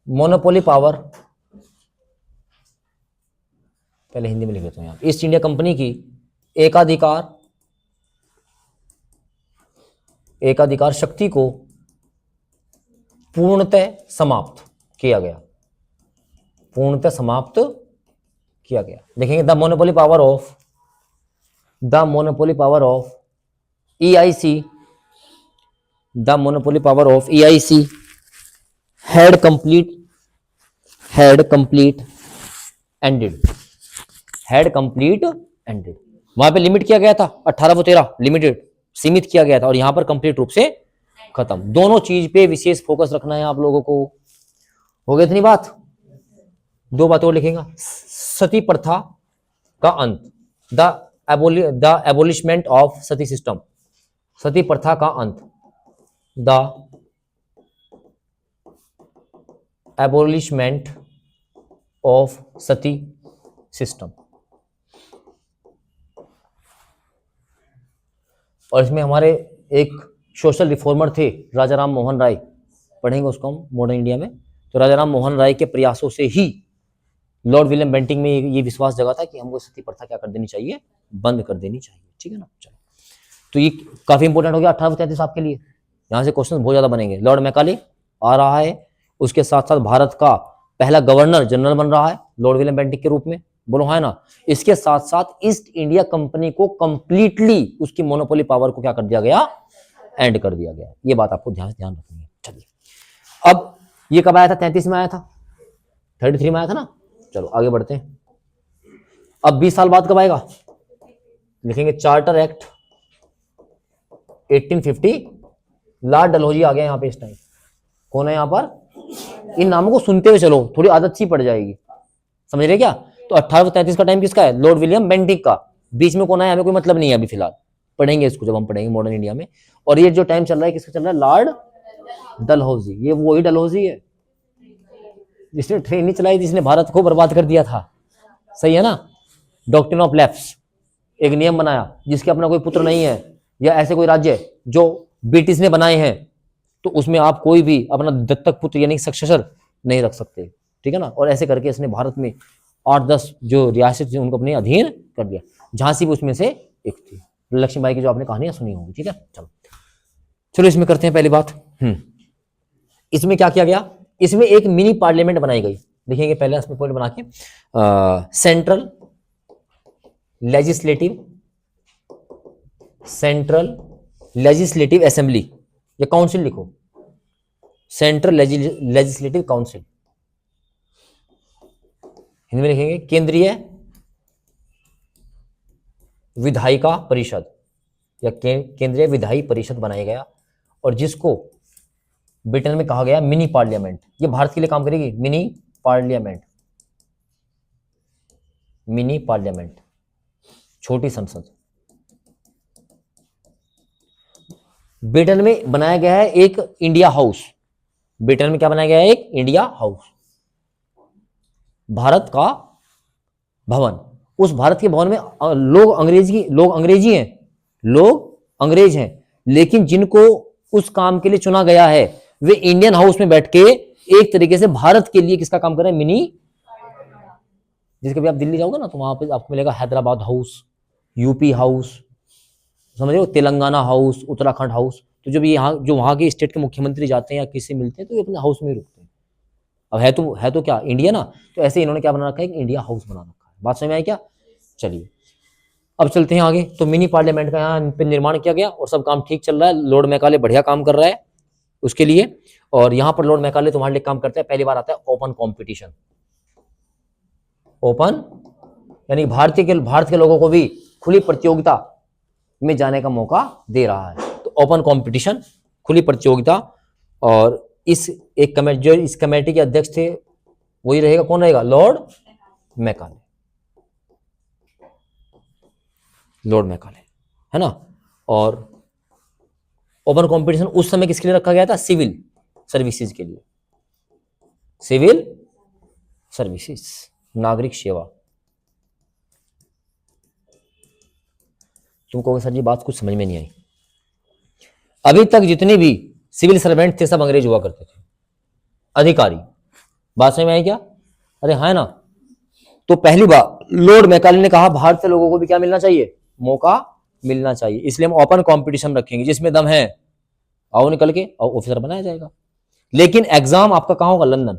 मोनोपोली पावर, पहले हिंदी में लिख लेता हूं यहां। ईस्ट इंडिया कंपनी की एकाधिकार शक्ति को पूर्णतः समाप्त किया गया, देखेंगे the monopoly power of EIC, had complete ended। वहां पे लिमिट किया गया था 1813, लिमिटेड, सीमित किया गया था, और यहां पर कंप्लीट रूप से खत्म। दोनों चीज पे विशेष फोकस रखना है आप लोगों को। हो गई इतनी बात? 2 बातें और लिखेगा, सती प्रथा का अंत, द एबोलिशमेंट ऑफ सती सिस्टम, सती प्रथा का अंत, द एबोलिशमेंट ऑफ सती सिस्टम। और इसमें हमारे एक सोशल रिफॉर्मर थे राजा राम मोहन राय, पढ़ेंगे उसको हम मॉडर्न इंडिया में। तो राजा राम मोहन राय के प्रयासों से ही लॉर्ड विलियम बेंटिंक में ये विश्वास जगा था कि हमको सती प्रथा क्या कर देनी चाहिए, बंद कर देनी चाहिए। ठीक है ना? चलो, तो ये काफी इंपॉर्टेंट हो गया 1833 आपके लिए। यहाँ से क्वेश्चन बहुत ज्यादा बनेंगे। लॉर्ड मैकाले आ रहा है, उसके साथ साथ भारत का पहला गवर्नर जनरल बन रहा है लॉर्ड विलियम बेंटिक के रूप में, बोलो है ना? इसके साथ साथ ईस्ट इंडिया कंपनी को कंप्लीटली उसकी मोनोपोली पावर को क्या कर दिया गया, एंड कर दिया गया। ये बात आपको ध्यान रखनी है। चलिए, अब ये कब आया था? 33 में आया था, 33 में आया था ना। चलो आगे बढ़ते हैं। अब 20 साल बाद कब आएगा? लिखेंगे चार्टर एक्ट 1850। लॉर्ड डलहौजी आ गया यहाँ पे इस टाइम। कौन है यहाँ पर? इन नामों को सुनते हुए चलो, थोड़ी आदत सी पड़ जाएगी, समझ रहे क्या? तो 1833 का टाइम किसका है? लॉर्ड विलियम बेंटिक का। बीच में कौन है हमें कोई मतलब नहीं है अभी फिलहाल, पढ़ेंगे इसको जब हम पढ़ेंगे मॉडर्न इंडिया में। और ये जो टाइम चल रहा है किसका चल रहा है? लॉर्ड डलहौजी। ये वही डलहौजी है जिसने ट्रेन नहीं चलाई, जिसने भारत को बर्बाद कर दिया था। सही है ना? डॉक्ट्रिन ऑफ लैप्स, एक नियम बनाया, जिसके अपना कोई पुत्र नहीं है या ऐसे कोई राज्य जो ब्रिटिश ने बनाए हैं, तो उसमें आप कोई भी अपना दत्तक पुत्र यानी सक्सेसर नहीं रख सकते। ठीक है ना? और ऐसे करके इसने भारत में 8-10 जो रियासत थी उनको अपने अधीन कर दिया। झांसी भी उसमें से एक थी। लक्ष्मीबाई की जो आपने कहानियां सुनी होंगी। ठीक है, चलो इसमें करते हैं पहली बात। इसमें क्या किया गया? इसमें एक मिनी पार्लियामेंट बनाई गई। देखेंगे पहले इसमें पॉइंट बना के, सेंट्रल लेजिस्लेटिव असेंबली या काउंसिल लिखो, सेंट्रल लेजिस्लेटिव काउंसिल, हिंदी में लिखेंगे केंद्रीय विधायिका परिषद या केंद्रीय विधायी परिषद बनाया गया। और जिसको ब्रिटेन में कहा गया मिनी पार्लियामेंट। ये भारत के लिए काम करेगी, मिनी पार्लियामेंट, मिनी पार्लियामेंट, छोटी संसद। ब्रिटेन में बनाया गया है एक इंडिया हाउस। ब्रिटेन में क्या बनाया गया है? एक इंडिया हाउस, भारत का भवन। उस भारत के भवन में लोग अंग्रेजी हैं, लोग अंग्रेज हैं, लेकिन जिनको उस काम के लिए चुना गया है वे इंडियन हाउस में बैठ के एक तरीके से भारत के लिए किसका काम कर रहे हैं? मिनी। जिसके भी आप दिल्ली जाओगे ना तो वहां पे आपको मिलेगा हैदराबाद हाउस, यूपी हाउस, समझ लो, तेलंगाना हाउस, उत्तराखंड हाउस। तो जब यहाँ जो वहां के स्टेट के मुख्यमंत्री जाते हैं या किसी से मिलते हैं तो ये अपने हाउस में ही रुकते हैं। अब है तो क्या इंडिया ना, तो ऐसे इन्होंने क्या बना रखा है? इंडिया हाउस बना रखा है। बात समझ में आई क्या? चलिए अब चलते हैं आगे। तो मिनी पार्लियामेंट का यहाँ पे निर्माण किया गया और सब काम ठीक चल रहा है। लॉर्ड मैकाले बढ़िया काम कर रहा है उसके लिए। और यहाँ पर लॉर्ड मैकाले तुम्हारे लिए काम करते हैं। पहली बार आता है ओपन कॉम्पिटिशन। ओपन यानी भारत के लोगों को भी खुली प्रतियोगिता में जाने का मौका दे रहा है। तो ओपन कंपटीशन, खुली प्रतियोगिता। और इस कमेटी के अध्यक्ष थे वही रहेगा, कौन रहेगा? लॉर्ड मैकाले, लॉर्ड मैकाले, है ना। और ओपन कंपटीशन उस समय किसके लिए रखा गया था? सिविल सर्विसेज के लिए, सिविल सर्विसेज, नागरिक सेवा। तुम कहोगे सर जी बात कुछ समझ में नहीं आई। अभी तक जितने भी सिविल सर्वेंट थे सब अंग्रेज हुआ करते थे, अधिकारी। बात समझ में आई क्या? अरे हाँ ना। तो पहली बार लॉर्ड मैकाले ने कहा भारत के लोगों को भी क्या मिलना चाहिए? मौका मिलना चाहिए। इसलिए हम ओपन कंपटीशन रखेंगे, जिसमें दम है आओ निकल के और ऑफिसर बनाया जाएगा। लेकिन एग्जाम आपका कहां होगा? लंदन।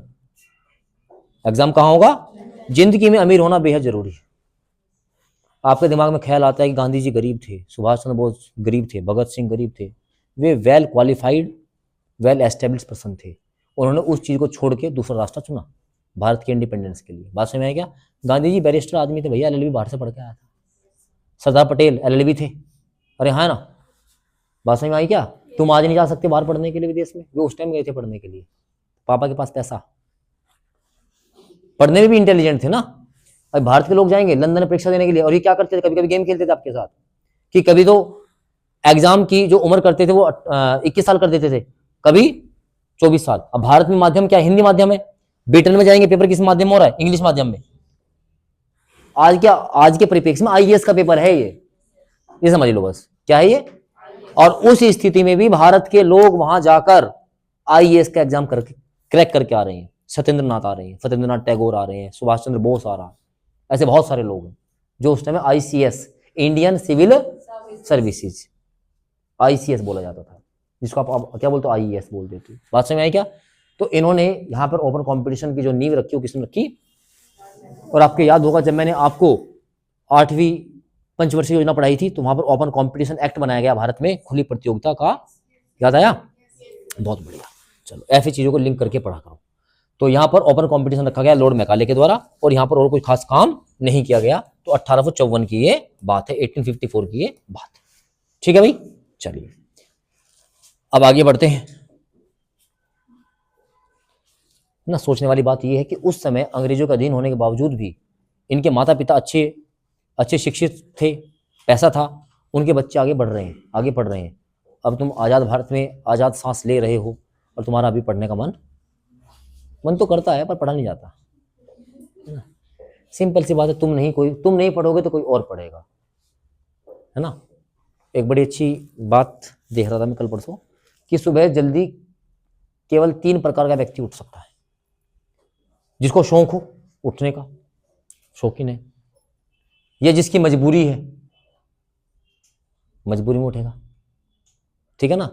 एग्जाम कहां होगा? जिंदगी में अमीर होना बेहद जरूरी है। आपके दिमाग में ख्याल आता है कि गांधी जी गरीब थे, सुभाष चंद्र बोस गरीब थे, भगत सिंह गरीब थे। वे well qualified, well establish person थे। उन्होंने उस चीज को छोड़ के दूसरा रास्ता चुना भारत के इंडिपेंडेंस के लिए। बात समझ में आया क्या? गांधी जी बैरिस्टर आदमी थे भैया, एलएलबी बाहर से पढ़ के आया था। सरदार पटेल एलएलबी थे। अरे हाँ ना। बात समझ में आई क्या? तुम आज नहीं जा सकते बाहर पढ़ने के लिए विदेश में, वे उस टाइम गए थे पढ़ने के लिए। पापा के पास पैसा, पढ़ने में भी इंटेलिजेंट थे ना। अब भारत के लोग जाएंगे लंदन में परीक्षा देने के लिए, और ये क्या करते थे? कभी कभी गेम खेलते थे आपके साथ, कि कभी तो एग्जाम की जो उम्र करते थे वो 21 साल कर देते थे, कभी 24 साल। अब भारत में माध्यम क्या है? हिंदी माध्यम है। ब्रिटेन में जाएंगे पेपर किस माध्यम में हो रहा है? इंग्लिश माध्यम में। आज के परिप्रेक्ष्य में आईएएस का पेपर है ये समझ लो बस क्या है ये। और उस स्थिति में भी भारत के लोग वहां जाकर आईएएस का एग्जाम करके क्रैक करके आ रहे हैं। सत्येंद्र नाथ आ रहे हैं, सत्येंद्र नाथ टैगोर आ रहे हैं, सुभाष चंद्र बोस आ रहा है। ऐसे बहुत सारे लोग हैं जो उस time ICS, Indian civil services, ICS बोला जाता था, जिसको आप क्या बोलते हो? आईएएस बोल देते हो। बात समझ में आई क्या? तो इन्होंने यहाँ पर ओपन कंपटीशन की जो नींव रखी वो किसने रखी? और आपको याद होगा जब मैंने आपको 8वीं पंचवर्षीय योजना पढ़ाई थी तो वहां पर ओपन कंपटीशन एक्ट बनाया गया भारत में, खुली प्रतियोगिता का। याद आया? बहुत बढ़िया। चलो ऐसी चीजों को लिंक करके पढ़ा करो। तो यहाँ पर ओपन कंपटीशन रखा गया लॉर्ड मैकाले के द्वारा, और यहाँ पर और कोई खास काम नहीं किया गया। तो 1854 की ये बात है, 1854 की ये बात है। ठीक है भाई, चलिए अब आगे बढ़ते हैं ना। सोचने वाली बात यह है कि उस समय अंग्रेजों के अधीन होने के बावजूद भी इनके माता पिता अच्छे शिक्षित थे, पैसा था, उनके बच्चे आगे बढ़ रहे हैं, आगे पढ़ रहे हैं। अब तुम आज़ाद भारत में आज़ाद सांस ले रहे हो और तुम्हारा अभी पढ़ने का मन तो करता है पर पढ़ा नहीं जाता। सिंपल सी बात है, तुम नहीं पढ़ोगे तो कोई और पढ़ेगा, है ना। एक बड़ी अच्छी बात देख रहा था मैं कल परसों कि सुबह जल्दी केवल 3 प्रकार का व्यक्ति उठ सकता है। जिसको शौक हो उठने का, शौकीन है, या जिसकी मजबूरी है, मजबूरी में उठेगा, ठीक है ना,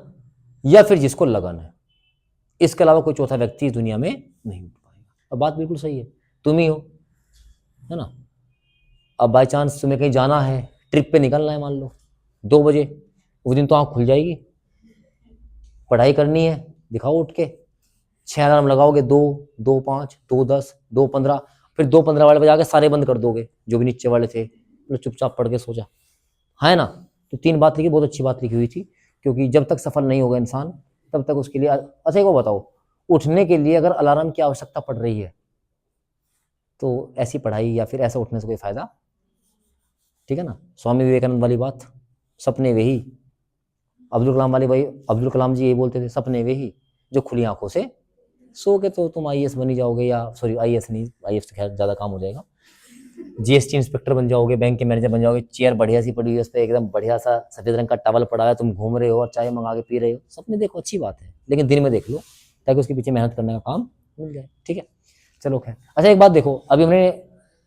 या फिर जिसको लगन है। इसके अलावा कोई चौथा व्यक्ति इस दुनिया में नहीं उठ पाएगा। अब बात बिल्कुल सही है, तुम ही हो, है ना। अब बाय चांस तुम्हें कहीं जाना है, ट्रिप पे निकलना है, मान लो 2 बजे, उस दिन तो आँख खुल जाएगी, पढ़ाई करनी है, दिखाओ उठ के। 6 अलार्म लगाओगे, 2, 2, 5, 2, 10, 2, 15, फिर 2, 15 वाले बजा के सारे बंद कर दोगे जो भी नीचे वाले थे, चुपचाप पढ़ के सो जा, है ना। तो 3 बात लिखी, बहुत अच्छी बात लिखी हुई थी क्योंकि जब तक सफल नहीं होगा इंसान तब तक उसके लिए अच्छा एक वो बताओ, उठने के लिए अगर अलार्म की आवश्यकता पड़ रही है तो ऐसी पढ़ाई या फिर ऐसा उठने से कोई फायदा, ठीक है ना। स्वामी विवेकानंद वाली बात, सपने वही, अब्दुल कलाम जी ये बोलते थे, सपने वही जो खुली आंखों से सो के तो तुम आईएएस बनी जाओगे, या सॉरी आईएएस नहीं, आईएएस तो खैर ज़्यादा काम हो जाएगा, जीएसटी इंस्पेक्टर बन जाओगे, बैंक के मैनेजर बन जाओगे, चेयर बढ़िया सी पड़ी हुई है, उस पर एकदम बढ़िया सा सफेद रंग का टॉवल पड़ा है, तुम घूम रहे हो और चाय मंगा के पी रहे हो, सपने देखो अच्छी बात है, लेकिन दिन में देख लो ताकि उसके पीछे मेहनत करने का काम मिल जाए, ठीक है। चलो खैर, अच्छा एक बात देखो, अभी हमने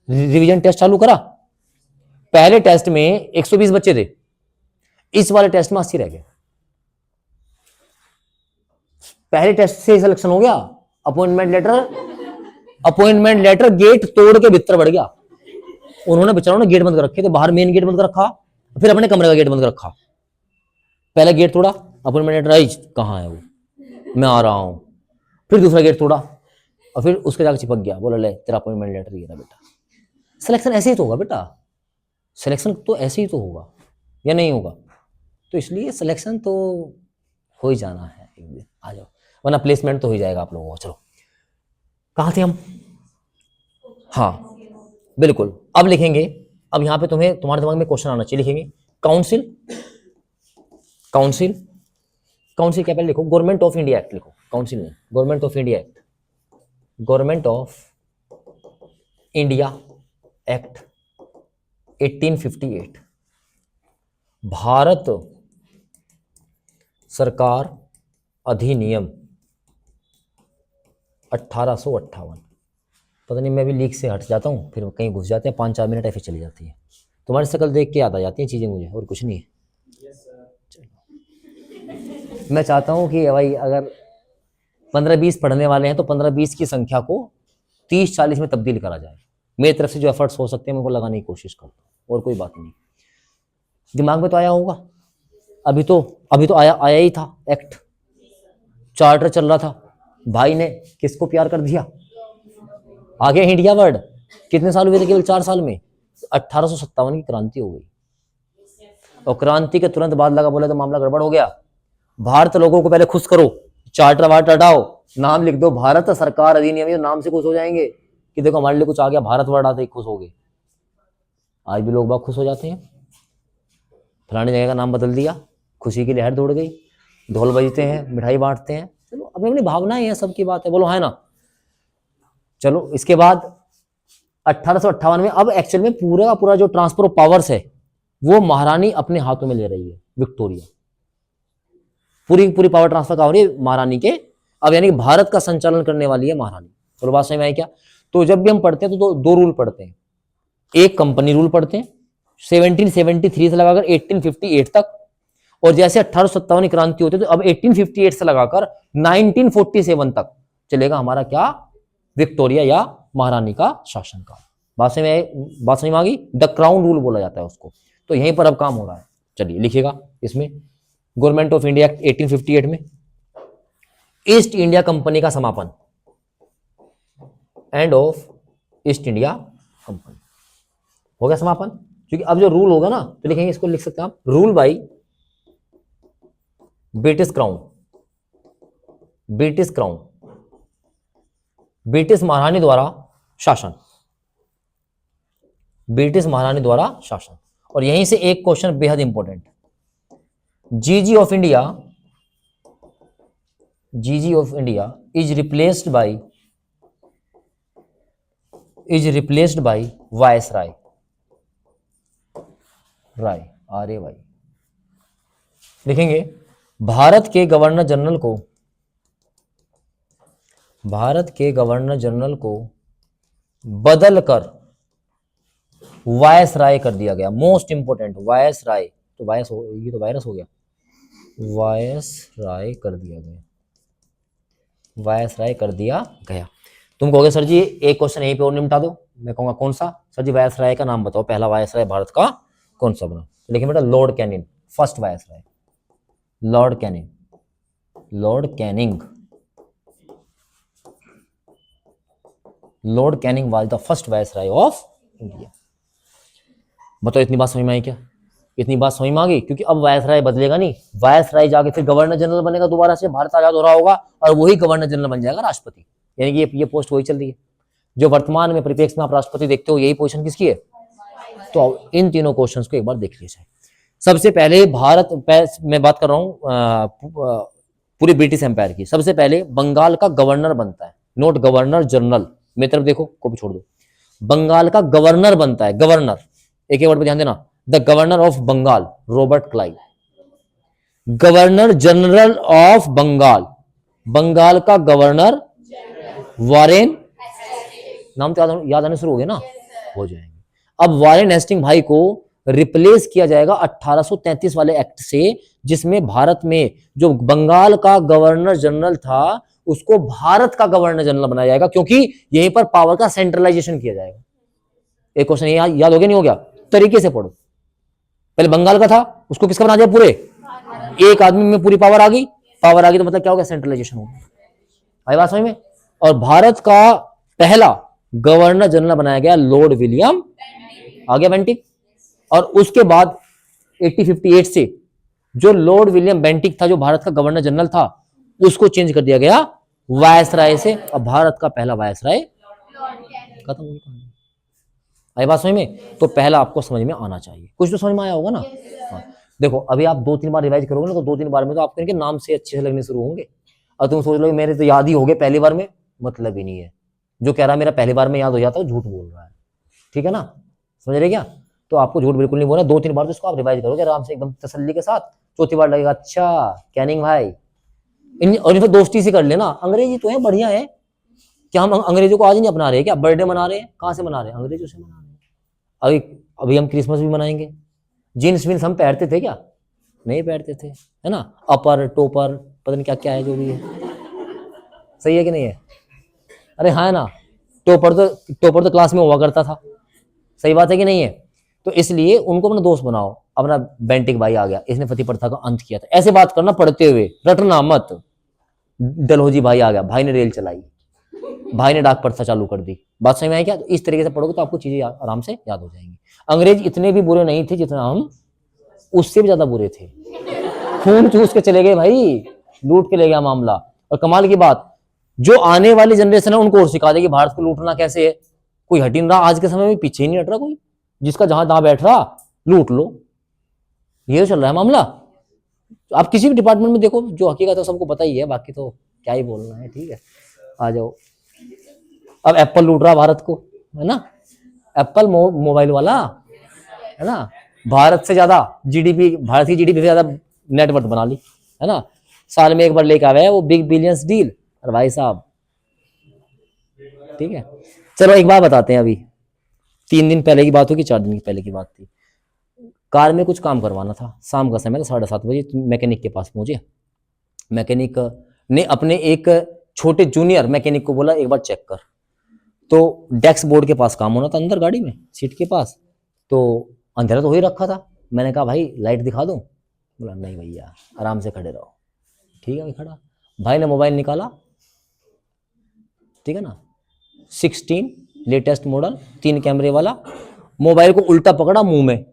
रिवीजन टेस्ट चालू करा, पहले टेस्ट में 120 बच्चे थे, इस वाले टेस्ट में 80 रह गए। पहले टेस्ट से सिलेक्शन हो गया, अपॉइंटमेंट लेटर गेट तोड़ के भीतर बढ़ गया। उन्होंने बेचारों ने गेट बंद कर रखे थे, बाहर मेन गेट बंद कर रखा, फिर अपने कमरे का गेट बंद कर रखा, पहला गेट तोड़ा, अपॉइंटमेंट लेटर आई, कहाँ है वो, मैं आ रहा हूं, फिर दूसरा गेट तोड़ा और फिर उसके जाकर चिपक गया, बोला ले तेरा अपॉइंटमेंट लेटर ये रहा बेटा। सिलेक्शन ऐसे ही तो होगा बेटा, सिलेक्शन तो ऐसे ही तो होगा या नहीं होगा, तो इसलिए सिलेक्शन तो हो ही जाना है एक दिन, आ जाओ, वरना प्लेसमेंट तो हो ही जाएगा आप लोगों को। चलो कहाँ थे हम, हाँ बिल्कुल, अब लिखेंगे, अब यहां पे तुम्हारे दिमाग में क्वेश्चन आना चाहिए, लिखेंगे काउंसिल, काउंसिल, काउंसिल क्या पहले लिखो, गवर्नमेंट ऑफ इंडिया एक्ट लिखो, काउंसिल नहीं, government of India act, government of India act 1858, Bharat सरकार अधिनियम 1858। पता नहीं मैं भी लीक से हट जाता हूँ, फिर कहीं घुस जाते हैं, 5-4 मिनट ऐसे चली जाती है, तुम्हारी शक्ल देख के याद आ जाती हैं चीज़ें मुझे, और कुछ नहीं है। मैं चाहता हूँ कि भाई अगर 15-20 पढ़ने वाले हैं तो 15-20 की संख्या को 30-40 में तब्दील करा जाए, मेरी तरफ से जो एफर्ट्स हो सकते हैं मैं उनको लगाने की कोशिश करता हूँ, और कोई बात नहीं। दिमाग में तो आया होगा, अभी तो आया ही था एक्ट, चार्टर चल रहा था, भाई ने किसको प्यार कर दिया, आ गया इंडिया वर्ड, कितने साल हुए थे, केवल 4 साल में 1857 की क्रांति हो गई, और क्रांति के तुरंत बाद लगा बोले तो मामला गड़बड़ हो गया, भारत लोगों को पहले खुश करो, चार्टर वार्टर हटाओ, नाम लिख दो भारत सरकार अधिनियम, ये नाम से खुश हो जाएंगे कि देखो हमारे लिए कुछ आ गया, भारत वर्ड आते ही खुश हो गए। आज भी लोग बहुत खुश हो जाते हैं, फलानी जगह का नाम बदल दिया, खुशी की लहर दौड़ गई, ढोल बजते हैं, मिठाई बांटते हैं, चलो अपनी अपनी भावनाएं हैं, सबकी बात है, बोलो है ना। चलो इसके बाद 1858 में अब एक्चुअल में पूरा पूरा जो ट्रांसफर ऑफ पावर्स है वो महारानी अपने हाथों में ले रही है, विक्टोरिया, पूरी पूरी पावर ट्रांसफर का हो रही है महारानी के, अब यानी कि भारत का संचालन करने वाली है महारानी। चलो बात समझ में आई क्या। तो जब भी हम पढ़ते हैं तो दो रूल पढ़ते हैं, एक कंपनी रूल पढ़ते हैं 1773 से लगाकर 1858 तक, और जैसे 1857 की क्रांति होती है तो अब 1858 से लगाकर 1947 तक चलेगा हमारा क्या, विक्टोरिया या महारानी का शासनकाल। बात समझ में आ गई, द क्राउन रूल बोला जाता है उसको, तो यहीं पर अब काम हो रहा है। चलिए लिखिएगा इसमें, गवर्नमेंट ऑफ इंडिया एक्ट 1858 में ईस्ट इंडिया कंपनी का समापन, end of east India company, हो गया समापन। क्योंकि अब जो रूल होगा ना तो लिखेंगे, इसको लिख सकते हैं आप, rule by British crown, British crown, British महारानी द्वारा शासन, ब्रिटिश महारानी द्वारा शासन। और यहीं से एक क्वेश्चन बेहद important, GG of India, GG of India is replaced by viceroy, राय आर्य भाई, लिखेंगे भारत के गवर्नर जनरल को बदलकर वायसराय कर दिया गया। मोस्ट इंपोर्टेंट, वायसराय, तो वायस हो, ये तो वायरस हो गया, वायसराय कर दिया गया, वायसराय कर दिया गया। तुम कहोगे सर जी एक क्वेश्चन यहीं पे और निपटा दो, मैं कहूंगा कौन सा, सर जी वायसराय का नाम बताओ, पहला वायसराय भारत का कौन सा बना, लेकिन बेटा Lord Canning, first viceroy, Lord Canning, Lord Canning, Lord Canning was the first viceroy of India. बताओ इतनी बात समझ में आई क्या। इतनी बात समझ में आ गई, क्योंकि अब वायसराय बदलेगा नहीं, वायसराय जाके फिर गवर्नर जनरल बनेगा दोबारा से, भारत आजाद हो रहा होगा और वही गवर्नर जनरल बन जाएगा राष्ट्रपति, यानी कि ये पोस्ट वही चल रही है जो वर्तमान में परिप्रेक्ष्य में आप राष्ट्रपति देखते हो, यही पोजीशन किसकी है। तो इन तीनों क्वेश्चंस को एक बार देख लिया जाए। सबसे पहले भारत, मैं बात कर रहा हूं पूरी ब्रिटिश एम्पायर की, सबसे पहले बंगाल का गवर्नर बनता है, नोट गवर्नर जनरल, मेरी तरफ देखो, कॉपी छोड़ दो, बंगाल का गवर्नर बनता है, गवर्नर, एक वर्ड पे ध्यान देना, the governor of Bengal Robert Clive, governor general of Bengal, Bengal का गवर्नर वारेन, नाम तो याद आने शुरू हो गए ना, हो जाएंगे। अब वारेन हेस्टिंग भाई को रिप्लेस किया जाएगा 1833 वाले एक्ट से, जिसमें भारत में जो बंगाल का गवर्नर जनरल था उसको भारत का गवर्नर जनरल बनाया जाएगा, क्योंकि यहीं पर पावर का सेंट्रलाइजेशन किया जाएगा। एक क्वेश्चन याद हो गया, नहीं हो गया, तरीके से पढ़ो। पहले बंगाल का था, उसको किसका बना दिया, पूरे एक आदमी में पूरी पावर आ गई, पावर आ गई तो मतलब क्या हो गया, सेंट्रलाइजेशन हो गया, आई बात समझ में। और भारत का पहला गवर्नर जनरल बनाया गया लॉर्ड विलियम, आ गया बेंटिक। और उसके बाद 1858 से जो लॉर्ड विलियम बेंटिक था, जो भारत का गवर्नर जनरल था, उसको चेंज कर दिया गया वायसराय से, और भारत का पहला वायसराय खत्म हो गया। आई बात समझ में। तो पहला आपको समझ में आना चाहिए, कुछ तो समझ में आया होगा ना। हाँ। देखो अभी आप 2-3 बार रिवाइज करोगे ना, तो 2-3 बार में तो आपके नाम से अच्छे से लगने शुरू होंगे, और तुम सोच लो मेरे तो याद ही हो गए पहली बार में, मतलब ही नहीं है। जो कह रहा है मेरा पहली बार में याद हो जाता है, झूठ बोल रहा है, ठीक है ना, समझ रहे क्या। तो आपको झूठ बिल्कुल नहीं बोलना, 2-3 बार तो इसको आप रिवाइज करोगे आराम से, एकदम तसल्ली के साथ। चौथी बार लगेगा अच्छा कैनिंग भाई, और फिर दोस्ती से कर लेना, अंग्रेजी तो है बढ़िया है, क्या हम अंग्रेजों को आज नहीं अपना रहे क्या, बर्थडे मना रहे हैं, कहाँ से मना रहे हैं, अंग्रेजों से मना रहे हैं। अभी हम क्रिसमस भी मनाएंगे, जीन्स वीन्स हम पहनते थे क्या, नहीं पहनते थे, है ना, अपर टोपर पता नहीं क्या क्या है जो भी है, सही है कि नहीं है, अरे हाँ ना, टोपर तो क्लास में हुआ करता था, सही बात है कि नहीं है। तो इसलिए उनको अपना दोस्त बनाओ। अपना बेंटिक भाई आ गया, इसने फतेह प्रथा का अंत किया था, ऐसे बात करना पढ़ते हुए, रटना मत। डलहौजी भाई आ गया, भाई ने रेल चलाई, भाई ने डाक प्रथा चालू कर दी, बात समझ में आई क्या। तो इस तरीके से पढ़ोगे तो आपको चीजें आराम से याद हो जाएंगी। अंग्रेज इतने भी बुरे नहीं थे जितना हम, उससे भी ज्यादा बुरे थे, खून चूस के चले गए भाई, लूट के ले गया मामला। और कमाल की बात, जो आने वाली जनरेशन है उनको और सिखा देगी भारत को लूटना कैसे है। कोई हट ही नहीं रहा आज के समय में, पीछे ही नहीं हट रहा कोई, जिसका जहां तहां बैठ रहा लूट लो, ये चल रहा है मामला। आप किसी भी डिपार्टमेंट में देखो, जो हकीकत है सबको पता ही है, बाकी तो क्या ही बोलना है, ठीक है। आ जाओ, अब एप्पल लूट रहा भारत को, है ना, एप्पल मोबाइल वाला, है ना, भारत से ज्यादा जीडीपी, भारत की जीडीपी से ज्यादा नेटवर्थ बना ली, है ना, साल में एक बार लेके आया है वो बिग बिलियंस डील। और भाई साहब ठीक है, चलो एक बात बताते हैं, अभी 3 दिन पहले की बात होगी, 4 दिन की पहले की बात थी, कार में कुछ काम करवाना था, शाम का समय था, 7:30 बजे, मैकेनिक के पास पहुंचे। मैकेनिक ने अपने एक छोटे जूनियर मैकेनिक को बोला एक बार चेक कर। तो डेस्क बोर्ड के पास काम होना था, अंदर गाड़ी में सीट के पास, तो अंधेरा तो हो ही रखा था। मैंने कहा भाई लाइट दिखा दूं, बोला नहीं भैया आराम से खड़े रहो। ठीक है भाई, खड़ा, भाई ने मोबाइल निकाला, ठीक है ना, 16 लेटेस्ट मॉडल 3 कैमरे वाला, मोबाइल को उल्टा पकड़ा मुंह में,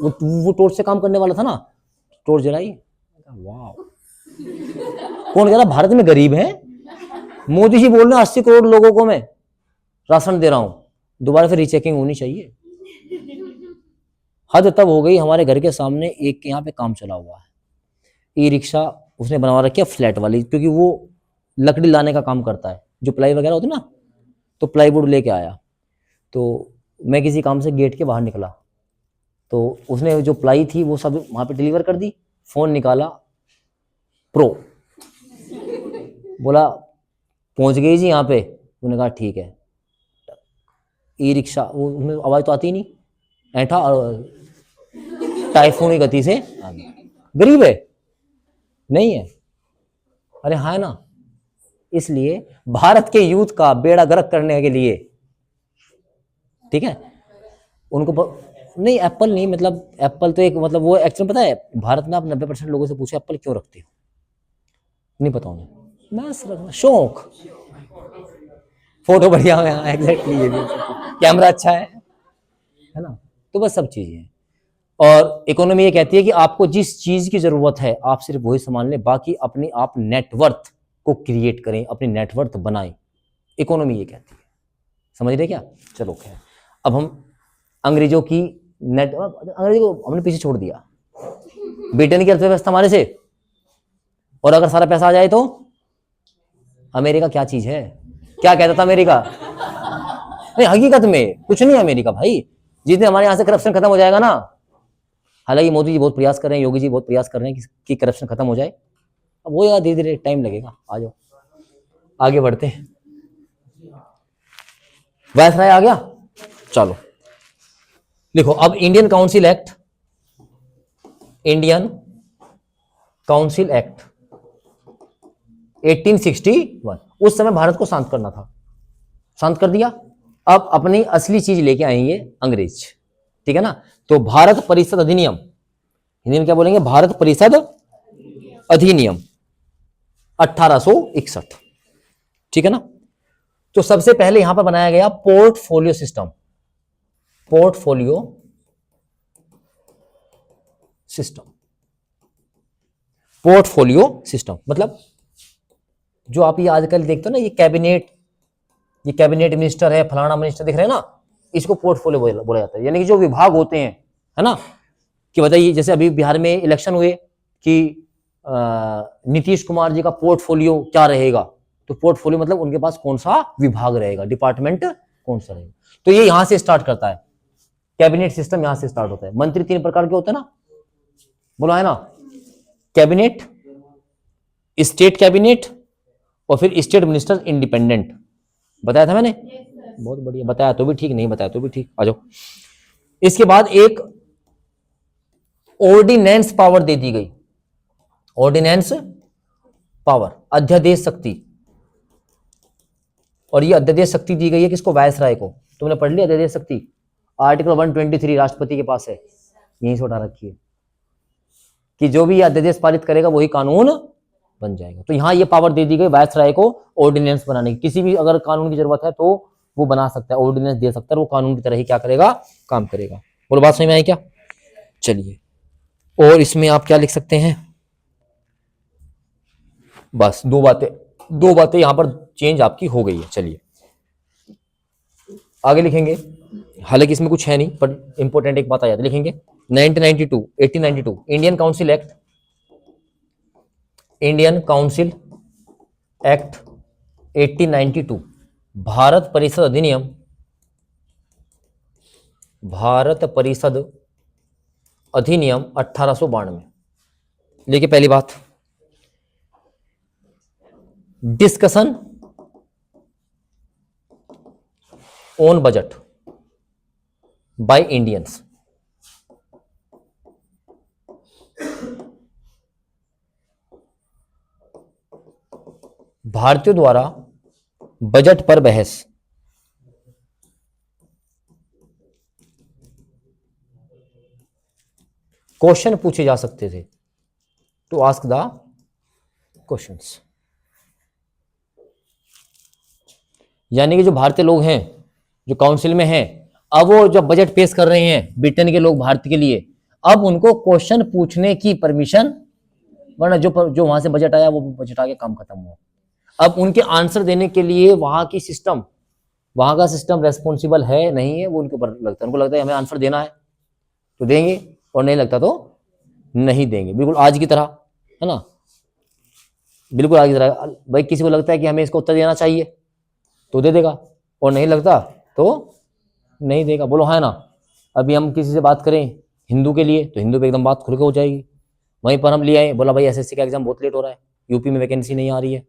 वो टॉर्च से काम करने वाला था ना, टॉर्च जलाई, वाह। कौन कह रहा भारत में गरीब है, मोदी जी बोल रहे हैं 80 करोड़ लोगों को मैं राशन दे रहा हूं, दोबारा फिर रीचेकिंग होनी चाहिए। हद तब हो गई, हमारे घर के सामने एक यहाँ पे काम चला हुआ है, ई रिक्शा उसने बनवा रखी है फ्लैट वाली, क्योंकि वो लकड़ी लाने का काम करता है, जो प्लाई वगैरह होती ना, तो प्लाईवुड लेके आया। तो मैं किसी काम से गेट के बाहर निकला, तो उसने जो प्लाई थी वो सब वहां पे डिलीवर कर दी। फोन निकाला, प्रो, बोला पहुंच गई जी यहाँ पे, उन्होंने कहा ठीक है। ई रिक्शा, वो उसमें आवाज तो आती नहीं, ऐठा और टाइफून की गति से आ गया। गरीब है नहीं है, अरे हाँ ना। इसलिए भारत के यूथ का बेड़ा गर्क करने के लिए, ठीक है, उनको नहीं, एप्पल नहीं, मतलब एप्पल तो एक, मतलब वो एक्चुअली पता है, भारत में आप 90% लोगों से पूछो एप्पल क्यों रखते हो, नहीं पता उन्हें, बस रखना शौक, फोटो बढ़िया है, एग्जैक्टली ये भी, कैमरा अच्छा है ना, तो बस सब चीजें हैं। और इकोनॉमी ये कहती है कि आपको जिस चीज की जरूरत है आप सिर्फ वही सामान लें, बाकी अपने आप नेटवर्थ को क्रिएट करें, अपनी नेटवर्थ बनाएं। इकोनॉमी ये कहती है, समझ रहे क्या? चलो खैर, अब हम अंग्रेजों की अंग्रेजों को हमने पीछे छोड़ दिया, ब्रिटेन की अर्थव्यवस्था हमारे से, और अगर सारा पैसा आ जाए तो अमेरिका क्या चीज है? क्या कहता था अमेरिका? नहीं, हकीकत में कुछ नहीं है अमेरिका भाई। जितने हमारे यहाँ से करप्शन खत्म हो जाएगा ना, हालांकि मोदी जी बहुत प्रयास कर रहे हैं, योगी जी बहुत प्रयास कर रहे हैं कि करप्शन खत्म हो जाए, अब वो यार धीरे धीरे टाइम लगेगा। आ जाओ आगे बढ़ते हैं। वायसराय आ गया, चलो लिखो अब Indian council act, Indian council act 1861। उस समय भारत को शांत करना था, शांत कर दिया। अब अपनी असली चीज लेके आएंगे अंग्रेज, ठीक है ना? तो भारत परिषद अधिनियम, हिंदी में क्या बोलेंगे? भारत परिषद अधिनियम 1861, ठीक है ना? तो सबसे पहले यहां पर बनाया गया portfolio system. Portfolio system, portfolio system मतलब जो आप ये आजकल देखते हो ना, ये कैबिनेट मिनिस्टर है, फलाना मिनिस्टर दिख रहे हैं ना, इसको पोर्टफोलियो बोला जाता है। यानी कि जो विभाग होते हैं, है ना, कि बताइए जैसे अभी बिहार में इलेक्शन हुए कि नीतीश कुमार जी का पोर्टफोलियो क्या रहेगा, तो पोर्टफोलियो मतलब उनके पास कौन सा विभाग रहेगा, डिपार्टमेंट कौन सा रहेगा। तो ये यहां से स्टार्ट करता है, कैबिनेट सिस्टम यहां से स्टार्ट होता है। मंत्री 3 प्रकार के होते हैं ना, बोला है ना, कैबिनेट, स्टेट कैबिनेट, और फिर स्टेट मिनिस्टर इंडिपेंडेंट। बताया था मैंने? बहुत बढ़िया बताया तो भी ठीक, नहीं बताया तो भी ठीक। आ जाओ। इसके बाद एक ऑर्डिनेंस पावर दे दी गई, ऑर्डिनेंस पावर, अध्यादेश शक्ति। और ये अध्यादेश शक्ति दी गई है किसको? वायसराय को। तुमने पढ़ लिया अध्यादेश शक्ति? आर्टिकल 123 राष्ट्रपति के पास है, यहीं से उठा रखी है कि जो भी अध्यादेश पारित करेगा वही कानून बन जाएगा। तो यहां ये पावर दे दी गई वायसराय को ऑर्डिनेंस बनाने की। किसी भी अगर कानून की जरूरत है तो वो बना सकता है, ऑर्डिनेंस दे सकता है, वो कानून की तरह ही क्या करेगा? काम करेगा। बोलो बात समझ में आई क्या? चलिए, और इसमें आप क्या लिख सकते हैं? बस दो बातें यहां पर चेंज आपकी हो गई है। चलिए आगे लिखेंगे, हालांकि इसमें कुछ है नहीं पर इंपॉर्टेंट एक बात आ जाती है, लिखेंगे 1892 Indian council act, Indian council act 1892, Bharat परिषद अधिनियम, भारत परिषद अधिनियम 1892। देखिए पहली बात, discussion on budget by Indians. भारतीयों द्वारा बजट पर बहस। क्वेश्चन पूछे जा सकते थे, टू आस्क द क्वेश्चंस। यानी कि जो भारतीय लोग हैं जो काउंसिल में हैं, अब वो जब बजट पेश कर रहे हैं ब्रिटेन के लोग भारत के लिए, अब उनको क्वेश्चन पूछने की परमिशन, वरना जो वहां से बजट आया वो बजट आके काम खत्म हुआ। अब उनके आंसर देने के लिए वहां का सिस्टम रेस्पॉन्सिबल है नहीं है, वो उनके ऊपर लगता है। उनको लगता है हमें आंसर देना है तो देंगे, और नहीं लगता तो नहीं देंगे। बिल्कुल आज की तरह, है ना, बिल्कुल आज की तरह। भाई किसी को लगता है कि हमें इसको उत्तर देना चाहिए तो दे देगा, और नहीं लगता तो नहीं देगा। बोलो है ना। अभी हम किसी से बात करें हिंदू के लिए तो हिंदू पे एकदम बात खुल के हो जाएगी। वहीं पर हम ले आए, बोला भाई एसएससी का एग्जाम बहुत लेट हो रहा है, यूपी में वैकेंसी नहीं आ रही है,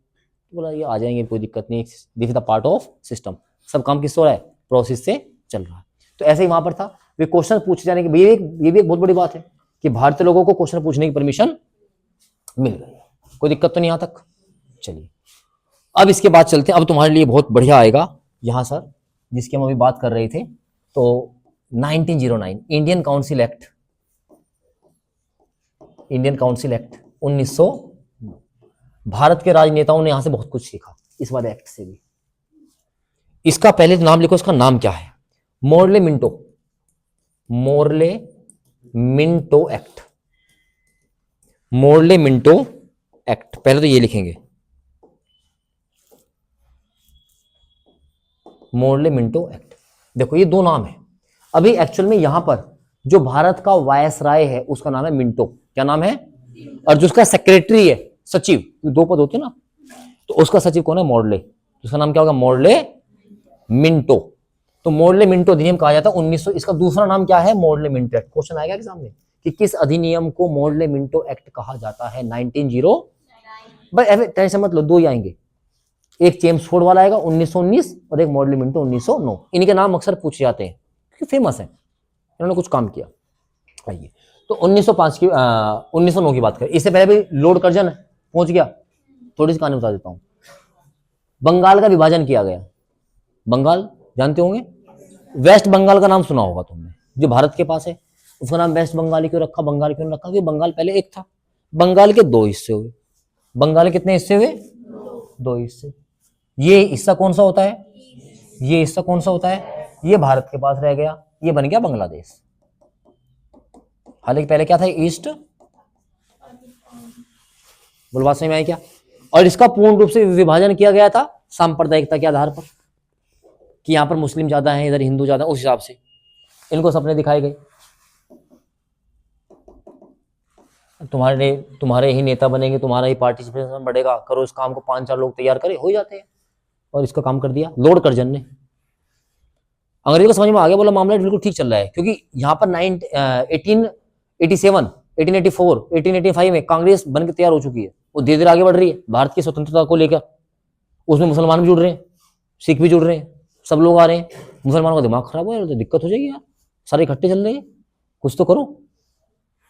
बोला ये आ जाएंगे, कोई दिक्कत नहीं, this is the part of system. सब काम किससे हो रहा है? प्रोसेस से चल रहा है। तो ऐसे ही वहां पर था, वे क्वेश्चन पूछे जाने के, ये भी एक बहुत बड़ी बात है कि भारतीय लोगों को क्वेश्चन पूछने की परमिशन मिल गई, कोई दिक्कत तो नहीं यहां तक। चलिए अब इसके बाद चलते हैं, अब तुम्हारे लिए बहुत बढ़िया आएगा यहां सर, जिसकी हम अभी बात कर रहे थे। तो 1909 Indian council act, Indian council act 1900। Bharat के राजनेताओं ने यहां से बहुत कुछ सीखा इस वाले एक्ट से भी। इसका पहले नाम लिखो, इसका नाम क्या है? Morley Minto, Morley Minto act, Morley Minto act, पहले तो ये लिखेंगे, मोर्ले मिंटो एक्ट। देखो ये दो नाम है। अभी एक्चुअल में यहां पर जो भारत का वायसराय है उसका नाम है मिंटो, क्या नाम है, और जो उसका सेक्रेटरी है, सचिव, दो पद होते हैं ना, तो उसका सचिव कौन है, मोर्ले, उसका नाम क्या होगा, मोर्ले मिंटो। तो मोर्ले मिंटो अधिनियम कहा जाता है 1900, इसका दूसरा नाम क्या है, मोर्ले मिंटो एक्ट। क्वेश्चन आएगा कि सामने कि किस अधिनियम को मोर्ले मिंटो एक्ट कहा जाता है, 1909। बस ऐसे टेंशन मत लो, दो ही आएंगे, एक चेम्सफोर्ड वाला आएगा 1919 और एक मोर्ले मिंटो 1909। इनके नाम अक्सर पूछे जाते हैं क्योंकि फेमस है, इन्होंने कुछ काम किया। आइए तो 1905 की 1909 की बात करें, इससे पहले भी लॉर्ड कर्जन पहुंच गया। थोड़ी सी कहानी बता देता हूं। बंगाल का विभाजन किया गया, बंगाल जानते होंगे, वेस्ट बंगाल का नाम सुना होगा तुमने, जो भारत के पास है, उसका नाम वेस्ट बंगाल क्यों रखा, बंगाल क्यों रखा, क्योंकि बंगाल पहले एक था। बंगाल के दो हिस्से हुए, बंगाल के कितने हिस्से हुए, दो हिस्से। ये हिस्सा कौन सा होता है, ये हिस्सा कौन सा होता है, ये भारत के पास रह गया, ये बन गया बांग्लादेश। हालांकि पहले क्या था, ईस्ट, बोल बात समझ में आई क्या। और इसका पूर्ण रूप से विभाजन किया गया था सांप्रदायिकता के आधार पर, कि यहां पर मुस्लिम ज्यादा हैं, इधर हिंदू ज्यादा, उस हिसाब से इनको सपने दिखाए गए। तुम्हारे ही नेता बनेंगे, तुम्हारा ही पार्टिसिपेशन बढ़ेगा, करो इस काम को, 5-4 लोग तैयार करे, हो जाते हैं। और इसका काम कर दिया लॉर्ड कर्जन ने। अंग्रेजों को समझ में आ गया, बोला मामला बिल्कुल ठीक चल रहा है, क्योंकि यहाँ पर 1887, 1884, 1885 में कांग्रेस बन के तैयार हो चुकी है, वो धीरे धीरे आगे बढ़ रही है भारत की स्वतंत्रता को लेकर। उसमें मुसलमान भी जुड़ रहे हैं, सिख भी जुड़ रहे हैं, सब लोग आ रहे हैं। मुसलमानों का दिमाग खराब हो यार, तो दिक्कत हो जाएगी यार, सारे इकट्ठे चल रहे हैं, कुछ तो करो,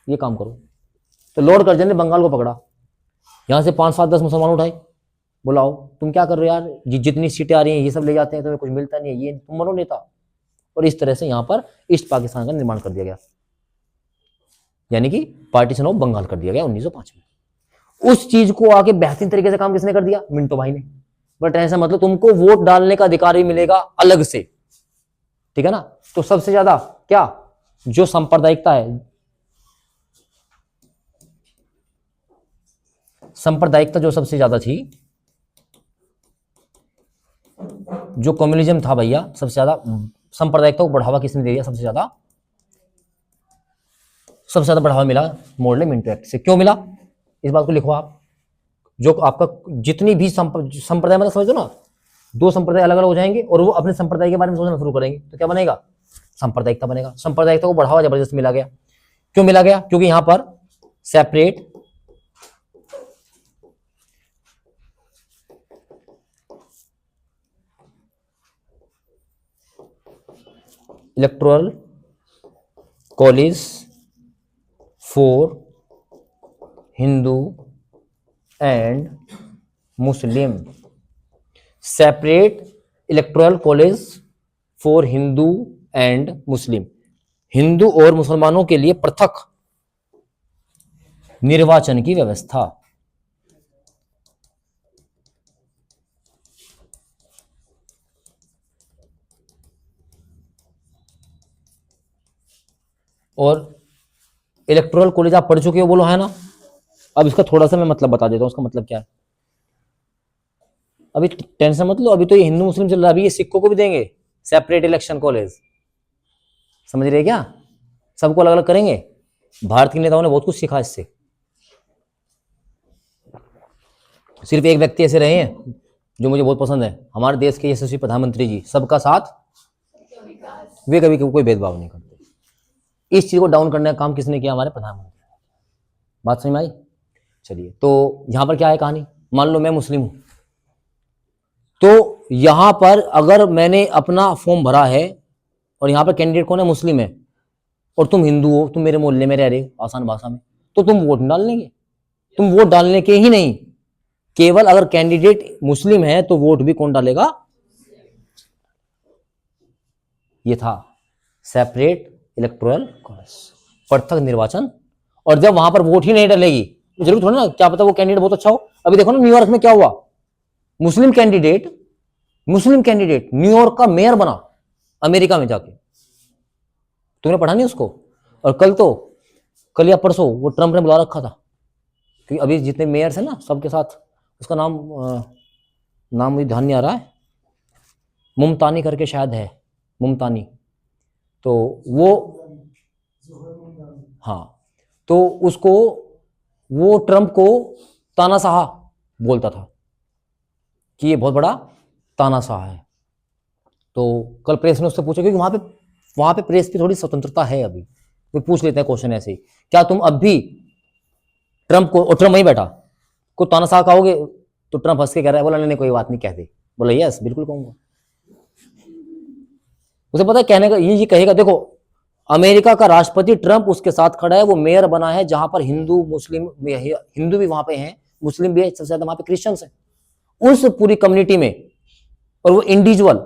ये काम करो। तो लॉर्ड कर्जन ने बंगाल को पकड़ा, यहाँ से 5-7-10 मुसलमान उठाए, बुलाओ, तुम क्या कर रहे हो यार, जितनी सीटें आ रही हैं ये सब ले जाते हैं, तुम्हें कुछ मिलता नहीं है, ये तुम बनो नेता। और इस तरह से यहाँ पर ईस्ट पाकिस्तान का निर्माण कर दिया गया, यानी कि पार्टीशन ऑफ बंगाल कर दिया गया 1905 में। उस चीज को आके बेहतरीन तरीके से काम किसने कर दिया, मिंटो भाई ने। बट ऐसा मतलब तुमको वोट डालने का अधिकार भी मिलेगा अलग से, ठीक है ना। तो सबसे ज्यादा क्या, जो सांप्रदायिकता है, सांप्रदायिकता जो सबसे ज्यादा थी, जो कम्युनिज्म था भैया, सबसे ज्यादा सांप्रदायिकता को बढ़ावा किसने दिया, सबसे ज्यादा बढ़ावा मिला मोर्ले मिंटो एक्ट से। क्यों मिला, इस बात को लिखो आप। जो आपका जितनी भी संप्रदाय, मतलब समझो ना, दो संप्रदाय अलग अलग हो जाएंगे और वो अपने संप्रदाय के बारे में सोचना शुरू करेंगे, तो क्या बनेगा, सांप्रदायिकता बनेगा। सांप्रदायिकता को बढ़ावा जबरदस्त मिला गया। क्यों मिला गया, क्योंकि यहां पर separate electoral college for Hindu and Muslim, separate electoral college for Hindu and Muslim, Hindu और मुसलमानों के लिए पृथक निर्वाचन की व्यवस्था। और इलेक्टोरल कॉलेज आप पढ़ चुके हो, बोलो है ना। अब इसका थोड़ा सा मैं मतलब बता देता हूं, उसका मतलब क्या है। अभी टेंशन मत लो, अभी तो ये हिंदू मुस्लिम चल रहा है, अभी ये सिखों को भी देंगे सेपरेट इलेक्शन कॉलेज, समझ रहे क्या, सबको अलग अलग करेंगे। भारत के नेताओं ने बहुत कुछ सीखा इससे। सिर्फ एक व्यक्ति ऐसे रहे हैं जो मुझे बहुत पसंद है, हमारे देश के यशस्वी प्रधानमंत्री जी, सबका साथ, वे कभी कोई भेदभाव नहीं करते। इस चीज को डाउन करने का काम किसने किया, हमारे प्रधानमंत्री। बात समझ में आई। चलिए, तो यहां पर क्या है कहानी, मान लो मैं मुस्लिम हूं, तो यहां पर अगर मैंने अपना फॉर्म भरा है और यहां पर कैंडिडेट कौन है, मुस्लिम है, और तुम हिंदू हो, तुम मेरे मोहल्ले में रह रहे हो, आसान भाषा में, तो तुम वोट डाल लेंगे। तुम वोट डालने के ही नहीं, केवल अगर कैंडिडेट मुस्लिम है तो वोट भी कौन डालेगा, ये था सेपरेट इलेक्टोरल कॉलेज, पृथक निर्वाचन। और जब वहां पर वोट ही नहीं डलेगी, तो जरूर थोड़ा ना, क्या पता वो कैंडिडेट बहुत अच्छा हो। अभी देखो ना न्यूयॉर्क में क्या हुआ, मुस्लिम कैंडिडेट न्यूयॉर्क का मेयर बना अमेरिका में जाके, तुमने पढ़ा नहीं उसको। और कल तो कल या परसों वो ट्रम्प ने बुला रखा था, क्योंकि अभी जितने मेयर्स हैं ना सबके साथ, उसका नाम मुझे ध्यान नहीं आ रहा है, मुमतानी करके शायद है, मुमतानी, तो वो, हाँ, तो उसको, वो ट्रम्प को तानाशाह बोलता था कि ये बहुत बड़ा तानाशाह है। तो कल प्रेस ने उससे पूछा, क्योंकि वहां पे प्रेस की थोड़ी स्वतंत्रता है अभी, वो पूछ लेते हैं क्वेश्चन ऐसे ही, क्या तुम अब भी ट्रम्प को, और ट्रम्प वहीं बैठा, को तानाशाह कहोगे? तो ट्रम्प हंस के कह रहा है, बोला नहीं कोई बात नहीं, कहते, बोला यस बिल्कुल कहूंगा। उसे पता है कहने का ये कहेगा, देखो अमेरिका का राष्ट्रपति ट्रम्प उसके साथ खड़ा है, वो मेयर बना है जहां पर हिंदू मुस्लिम, हिंदू भी वहां पे हैं, मुस्लिम भी है, सबसे ज्यादा वहां पे क्रिश्चियंस है उस पूरी कम्युनिटी में, और वो इंडिविजुअल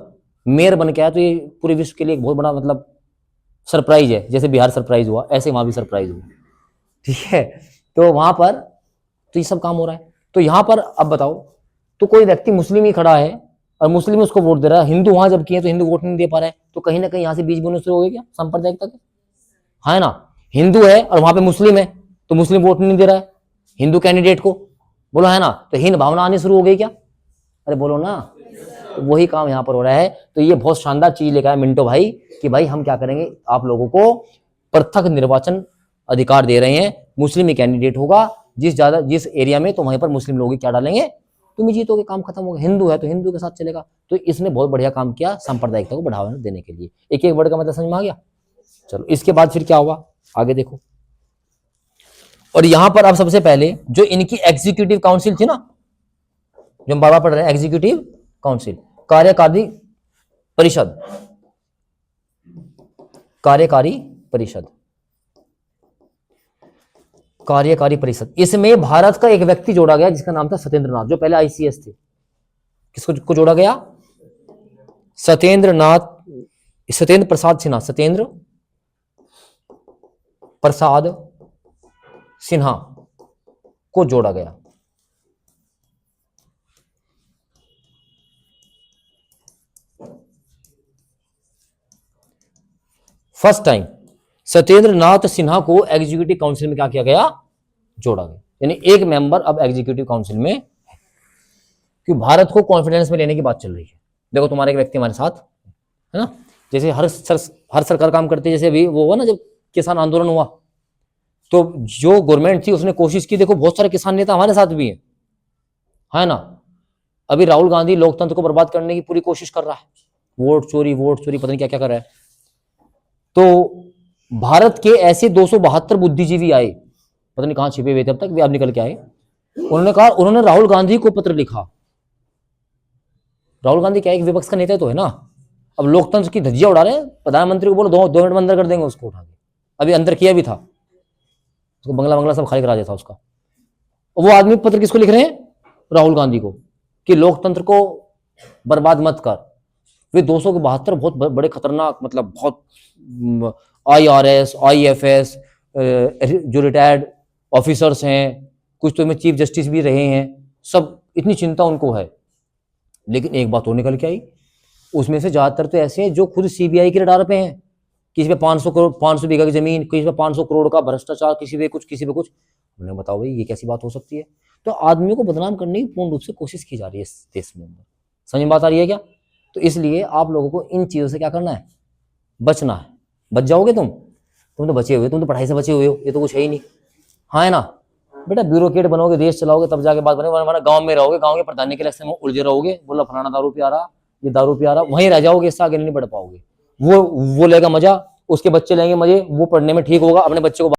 मेयर बन के आया। तो ये पूरे विश्व के लिए एक बहुत बड़ा मतलब सरप्राइज है, जैसे बिहार सरप्राइज हुआ ऐसे वहां भी सरप्राइज हुआ, ठीक है। तो वहां पर तो ये सब काम हो रहा है। तो यहां पर अब बताओ, तो कोई व्यक्ति मुस्लिम ही खड़ा है और मुस्लिम उसको वोट दे रहा है, हिंदू वहां जब किए तो हिंदू वोट नहीं दे पा रहा है, तो कहीं ना कहीं यहाँ से बीच बोने शुरू हो गया क्या सांप्रदायिकता के? है ना, हिंदू है और वहां पे मुस्लिम है, तो मुस्लिम वोट नहीं दे रहा है हिंदू कैंडिडेट को, बोलो है ना, तो हीन भावना आनी शुरू हो गई क्या? अरे बोलो ना, तो वही काम यहाँ पर हो रहा है। तो ये बहुत शानदार चीज लेकर आया मिंटो भाई कि भाई हम क्या करेंगे, आप लोगों को पृथक निर्वाचन अधिकार दे रहे हैं, मुस्लिम ही कैंडिडेट होगा, जिस एरिया में, तो वहीं पर मुस्लिम लोग क्या डालेंगे, तुम ही जीतोगे, काम खत्म हो गया। हिंदू है तो हिंदू के साथ चलेगा। तो इसने बहुत बढ़िया काम किया सांप्रदायिकता को बढ़ावा देने के लिए। एक एक वर्ड का मतलब समझ में आ गया। चलो इसके बाद फिर क्या हुआ आगे देखो। और यहां पर अब सबसे पहले जो इनकी एग्जीक्यूटिव काउंसिल थी ना, जो हम बार बार पढ़ रहे हैं, एग्जीक्यूटिव काउंसिल, कार्यकारी परिषद, कार्यकारी परिषद, कार्यकारी परिषद, इसमें भारत का एक व्यक्ति जोड़ा गया जिसका नाम था सत्येंद्र नाथ, जो पहले आईसीएस थे। किसको जोड़ा गया? सत्येंद्र प्रसाद सिन्हा, सत्येंद्र प्रसाद सिन्हा को जोड़ा गया। फर्स्ट टाइम सत्येंद्र नाथ सिन्हा को एग्जीक्यूटिव काउंसिल में क्या किया गया? जोड़ा गया। यानी एक मेंबर अब एग्जीक्यूटिव काउंसिल में है, क्योंकि भारत को कॉन्फिडेंस में लेने की बात चल रही है। देखो तुम्हारे एक व्यक्ति हमारे साथ है ना, जैसे हर सरकार काम करती है, जैसे अभी वो हुआ ना जब किसान आंदोलन हुआ, तो जो गवर्नमेंट थी उसने कोशिश की, देखो बहुत सारे किसान नेता हमारे साथ भी है ना। अभी राहुल गांधी लोकतंत्र को बर्बाद करने की पूरी कोशिश कर रहा है, वोट चोरी पता नहीं क्या क्या कर रहा है। तो भारत के ऐसे 272 बुद्धिजीवी आए, पता नहीं कहां छिपे हुए थे अब तक, वे अब निकल के आए। उन्होंने राहुल गांधी को पत्र लिखा। राहुल गांधी क्या एक विपक्ष का नेता तो है ना, अब लोकतंत्र की धज्जियां उड़ा रहे हैं। प्रधानमंत्री को बोलो 2 मिनट में अंदर कर देंगे उसको उठा के, अभी अंदर किया भी था, उसको बंगला सब खाली करा दिया था उसका। वो आदमी पत्र किसको लिख रहे हैं? राहुल गांधी को, कि लोकतंत्र को बर्बाद मत कर। वे 272 बहुत बड़े खतरनाक, मतलब बहुत IRS, IFS जो रिटायर्ड ऑफिसर्स हैं, कुछ तो में चीफ जस्टिस भी रहे हैं, सब इतनी चिंता उनको है। लेकिन एक बात और निकल के आई, उसमें से ज्यादातर तो ऐसे हैं जो खुद CBI के रडार पे हैं। किसी पे 500 करोड़, 500 बीघा की जमीन, किसी पे 500 करोड़ का भ्रष्टाचार, किसी पे कुछ। हमने बताओ भाई ये कैसी बात हो सकती है? तो आदमी को बदनाम करने की पूर्ण रूप से कोशिश की जा रही है इस देश में। समझ में बात आ रही है क्या? तो इसलिए आप लोगों को इन चीजों से क्या करना है? बचना है। बच जाओगे तुम तो बचे हुए, तुम तो पढ़ाई से बचे हुए हो, ये तो कुछ है ही नहीं। हाँ है ना बेटा, ब्यूरोक्रेट बनोगे, देश चलाओगे, तब जाके बात बनेगी, वरना गांव में रहोगे, गांव के प्रधान के इलेक्शन में उलझे रहोगे, बोला फलाना दारू पिया रहा, ये दारू पिया रहा, वहीं रह जाओगे, इससे आगे नहीं बढ़ पाओगे। वो लेगा मजा, उसके बच्चे लेंगे मजे, वो पढ़ने में ठीक होगा, अपने बच्चे को